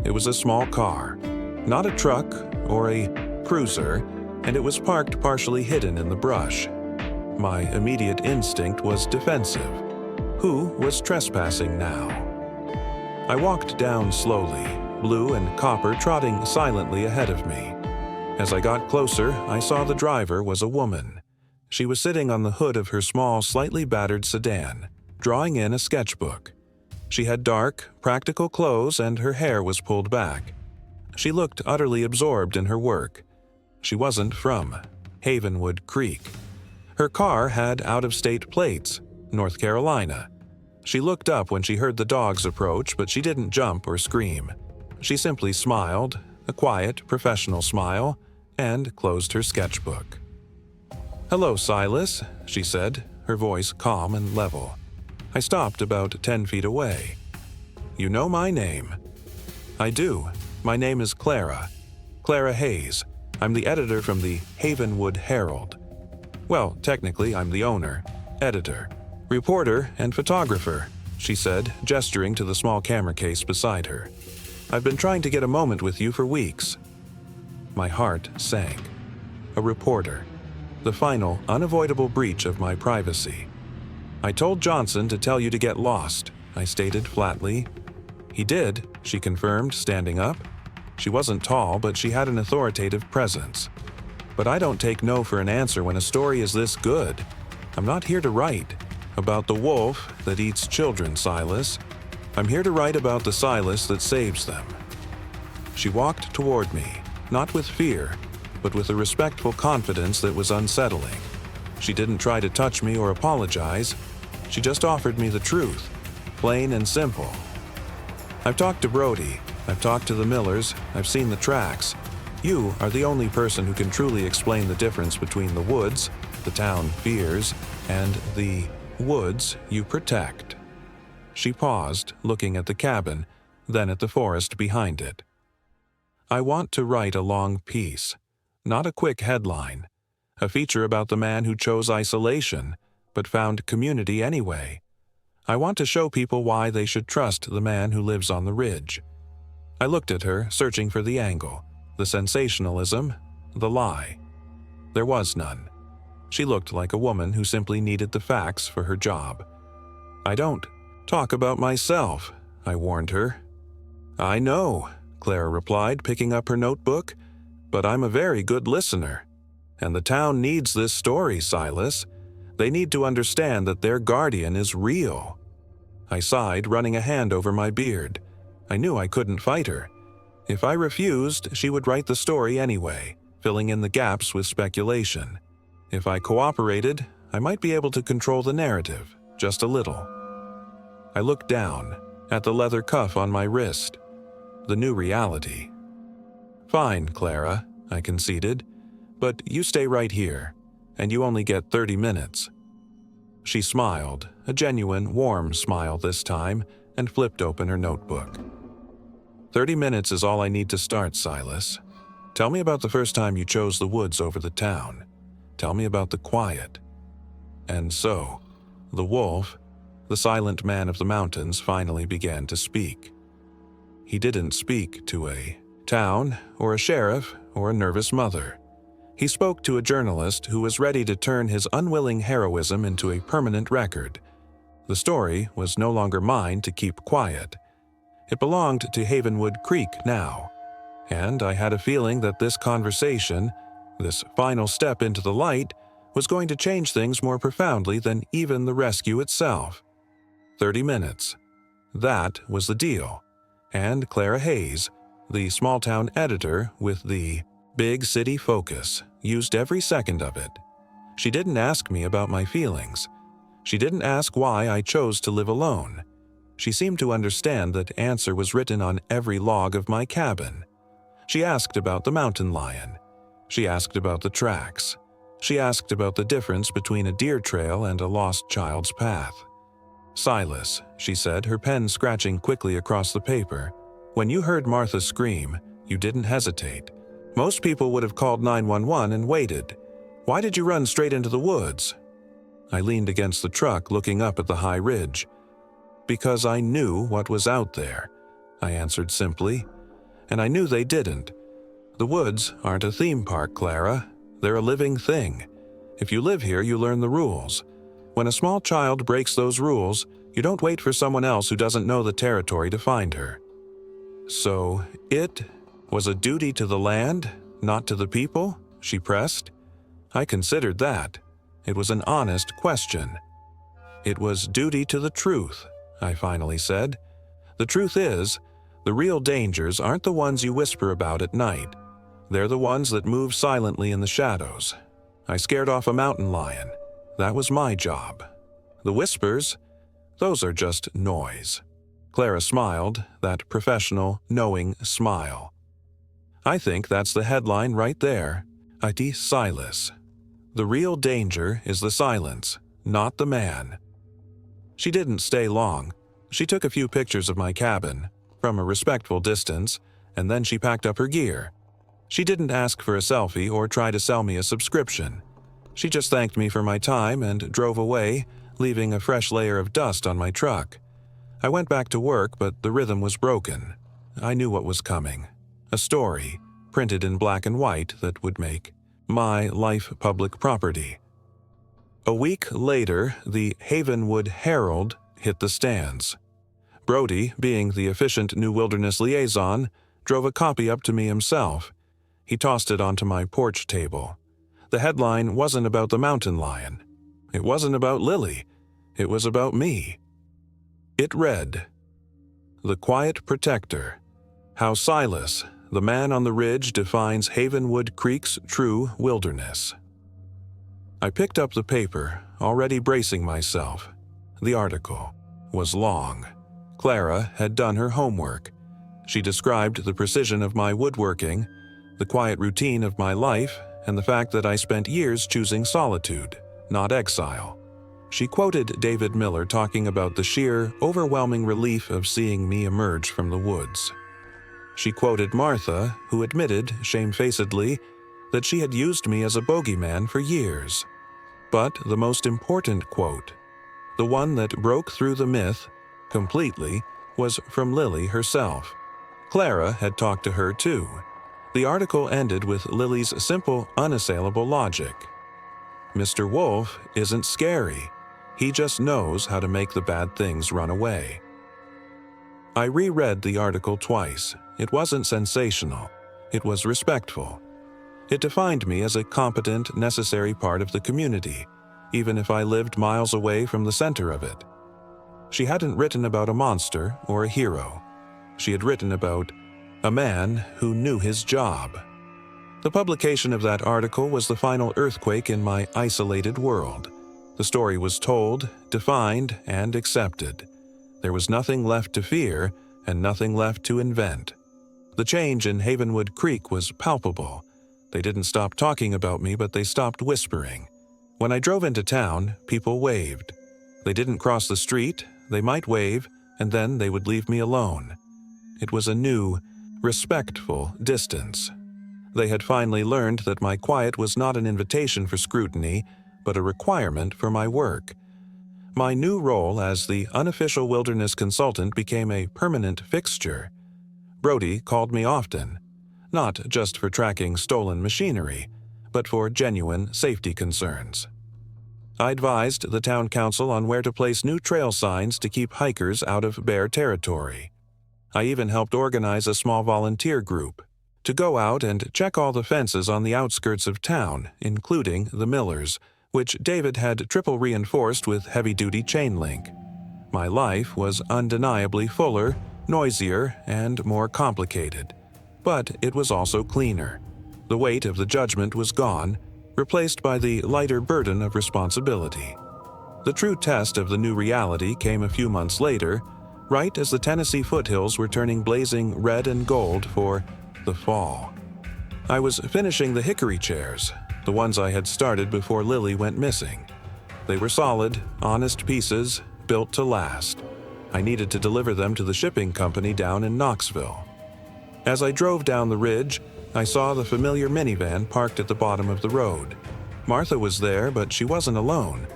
A: It was a small car, not a truck or a cruiser, and it was parked partially hidden in the brush. My immediate instinct was defensive. Who was trespassing now? I walked down slowly, blue and copper trotting silently ahead of me. As I got closer, I saw the driver was a woman. She was sitting on the hood of her small, slightly battered sedan, drawing in a sketchbook. She had dark, practical clothes and her hair was pulled back. She looked utterly absorbed in her work. She wasn't from Havenwood Creek. Her car had out-of-state plates, North Carolina. She looked up when she heard the dogs approach, but she didn't jump or scream. She simply smiled, a quiet, professional smile, and closed her sketchbook. "Hello, Silas," she said, her voice calm and level. I stopped about 10 feet away. "You know my name." "I do. My name is Clara. Clara Hayes. I'm the editor from the Havenwood Herald. Well, technically, I'm the owner, editor, reporter, and photographer," she said, gesturing to the small camera case beside her. "I've been trying to get a moment with you for weeks." My heart sank. A reporter. The final, unavoidable breach of my privacy. "I told Johnson to tell you to get lost," I stated flatly. "He did," she confirmed, standing up. She wasn't tall, but she had an authoritative presence. "But I don't take no for an answer when a story is this good. I'm not here to write about the wolf that eats children, Silas. I'm here to write about the Silas that saves them." She walked toward me, not with fear, but with a respectful confidence that was unsettling. She didn't try to touch me or apologize. She just offered me the truth, plain and simple. "I've talked to Brody. I've talked to the Millers. I've seen the tracks. You are the only person who can truly explain the difference between the woods the town fears and the woods you protect." She paused, looking at the cabin, then at the forest behind it. "I want to write a long piece, not a quick headline. A feature about the man who chose isolation, but found community anyway. I want to show people why they should trust the man who lives on the ridge." I looked at her, searching for the angle, the sensationalism, the lie. There was none. She looked like a woman who simply needed the facts for her job. "I don't talk about myself," I warned her. "I know," Clara replied, picking up her notebook, "but I'm a very good listener. And the town needs this story, Silas. They need to understand that their guardian is real." I sighed, running a hand over my beard. I knew I couldn't fight her. If I refused, she would write the story anyway, filling in the gaps with speculation. If I cooperated, I might be able to control the narrative, just a little. I looked down, at the leather cuff on my wrist. The new reality. "Fine, Clara," I conceded, "but you stay right here, and you only get 30 minutes. She smiled, a genuine, warm smile this time, and flipped open her notebook. 30 minutes is all I need to start, Silas. Tell me about the first time you chose the woods over the town. Tell me about the quiet." And so, the wolf, the silent man of the mountains, finally began to speak. He didn't speak to a town, or a sheriff, or a nervous mother. He spoke to a journalist who was ready to turn his unwilling heroism into a permanent record. The story was no longer mine to keep quiet. It belonged to Havenwood Creek now, and I had a feeling that this conversation, this final step into the light, was going to change things more profoundly than even the rescue itself. 30 minutes. That was the deal. And Clara Hayes, the small-town editor with the big city focus, used every second of it. She didn't ask me about my feelings. She didn't ask why I chose to live alone. She seemed to understand that answer was written on every log of my cabin. She asked about the mountain lion. She asked about the tracks. She asked about the difference between a deer trail and a lost child's path. "Silas," she said, her pen scratching quickly across the paper, "when you heard Martha scream, you didn't hesitate. Most people would have called 911 and waited. Why did you run straight into the woods?" I leaned against the truck, looking up at the high ridge. "Because I knew what was out there," I answered simply. "And I knew they didn't. The woods aren't a theme park, Clara. They're a living thing. If you live here, you learn the rules. When a small child breaks those rules, you don't wait for someone else who doesn't know the territory to find her." "So it was a duty to the land, not to the people?" she pressed. I considered that. It was an honest question. "It was duty to the truth," I finally said. "The truth is, the real dangers aren't the ones you whisper about at night. They're the ones that move silently in the shadows. I scared off a mountain lion. That was my job. The whispers, those are just noise." Clara smiled, that professional, knowing smile. "I think that's the headline right there. Iti Silas. The real danger is the silence, not the man." She didn't stay long. She took a few pictures of my cabin, from a respectful distance, and then she packed up her gear. She didn't ask for a selfie or try to sell me a subscription. She just thanked me for my time and drove away, leaving a fresh layer of dust on my truck. I went back to work, but the rhythm was broken. I knew what was coming. A story, printed in black and white, that would make my life public property. A week later, the Havenwood Herald hit the stands. Brody, being the efficient New Wilderness liaison, drove a copy up to me himself. He tossed it onto my porch table. The headline wasn't about the mountain lion. It wasn't about Lily. It was about me. It read, "The Quiet Protector. How Silas, the man on the ridge, defines Havenwood Creek's true wilderness." I picked up the paper, already bracing myself. The article was long. Clara had done her homework. She described the precision of my woodworking, the quiet routine of my life, and the fact that I spent years choosing solitude, not exile. She quoted David Miller talking about the sheer, overwhelming relief of seeing me emerge from the woods. She quoted Martha, who admitted, shamefacedly, that she had used me as a bogeyman for years. But the most important quote, the one that broke through the myth completely, was from Lily herself. Clara had talked to her too. The article ended with Lily's simple, unassailable logic. "Mr. Wolf isn't scary. He just knows how to make the bad things run away." I reread the article twice. It wasn't sensational. It was respectful. It defined me as a competent, necessary part of the community, even if I lived miles away from the center of it. She hadn't written about a monster or a hero. She had written about a man who knew his job. The publication of that article was the final earthquake in my isolated world. The story was told, defined, and accepted. There was nothing left to fear and nothing left to invent. The change in Havenwood Creek was palpable. They didn't stop talking about me, but they stopped whispering. When I drove into town, people waved. They didn't cross the street, they might wave, and then they would leave me alone. It was a new, respectful distance. They had finally learned that my quiet was not an invitation for scrutiny, but a requirement for my work. My new role as the unofficial wilderness consultant became a permanent fixture. Brody called me often, not just for tracking stolen machinery, but for genuine safety concerns. I advised the town council on where to place new trail signs to keep hikers out of bear territory. I even helped organize a small volunteer group to go out and check all the fences on the outskirts of town, including the Millers, which David had triple reinforced with heavy-duty chain link. My life was undeniably fuller, noisier, and more complicated, but it was also cleaner. The weight of the judgment was gone, replaced by the lighter burden of responsibility. The true test of the new reality came a few months later, right as the Tennessee foothills were turning blazing red and gold for the fall. I was finishing the hickory chairs, the ones I had started before Lily went missing. They were solid, honest pieces, built to last. I needed to deliver them to the shipping company down in Knoxville. As I drove down the ridge, I saw the familiar minivan parked at the bottom of the road. Martha was there, but she wasn't alone.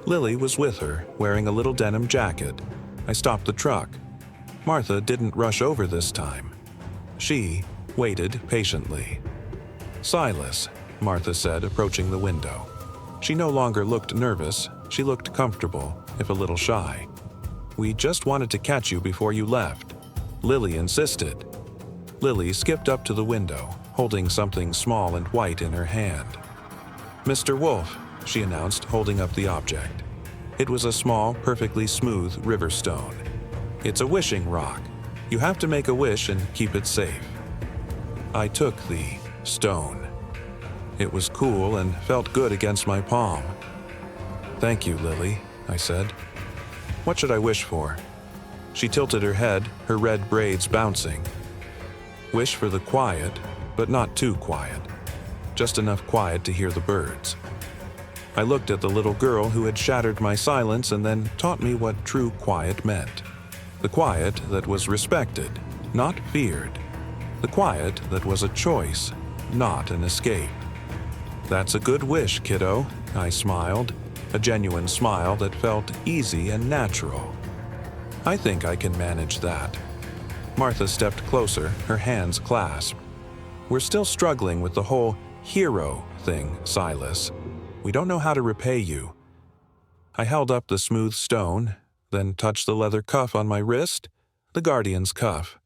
A: Lily was with her, wearing a little denim jacket. I stopped the truck. Martha didn't rush over this time. She waited patiently. "Silas," Martha said, approaching the window. She no longer looked nervous. She looked comfortable, if a little shy. "We just wanted to catch you before you left." Lily insisted. Lily skipped up to the window, holding something small and white in her hand. "Mr. Wolf," she announced, holding up the object. It was a small, perfectly smooth river stone. It's a wishing rock. You have to make a wish and keep it safe. I took the stone. It was cool and felt good against my palm. "Thank you, Lily," I said. "What should I wish for?" She tilted her head, her red braids bouncing. "Wish for the quiet, but not too quiet. Just enough quiet to hear the birds." I looked at the little girl who had shattered my silence and then taught me what true quiet meant. The quiet that was respected, not feared. The quiet that was a choice, not an escape. "That's a good wish, kiddo," I smiled, a genuine smile that felt easy and natural. "I think I can manage that." Martha stepped closer, her hands clasped. "We're still struggling with the whole hero thing, Silas. We don't know how to repay you." I held up the smooth stone, then touched the leather cuff on my wrist, the guardian's cuff.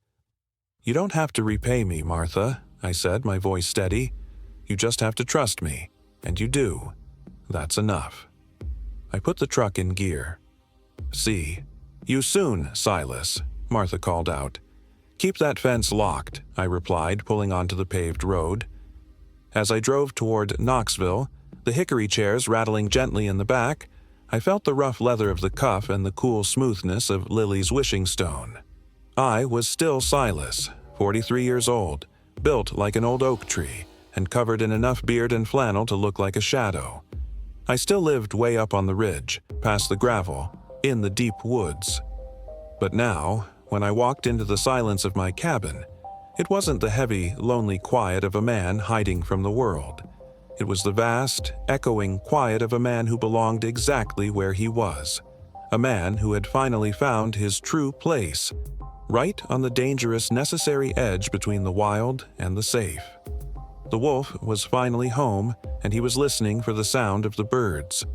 A: "You don't have to repay me, Martha," I said, my voice steady. "You just have to trust me, and you do. That's enough." I put the truck in gear. "See you soon, Silas," Martha called out. "Keep that fence locked," I replied, pulling onto the paved road. As I drove toward Knoxville, the hickory chairs rattling gently in the back, I felt the rough leather of the cuff and the cool smoothness of Lily's wishing stone. I was still Silas, 43 years old, built like an old oak tree, and covered in enough beard and flannel to look like a shadow. I still lived way up on the ridge, past the gravel, in the deep woods. But now, when I walked into the silence of my cabin, it wasn't the heavy, lonely quiet of a man hiding from the world. It was the vast, echoing quiet of a man who belonged exactly where he was. A man who had finally found his true place, right on the dangerous, necessary edge between the wild and the safe. The wolf was finally home, and he was listening for the sound of the birds.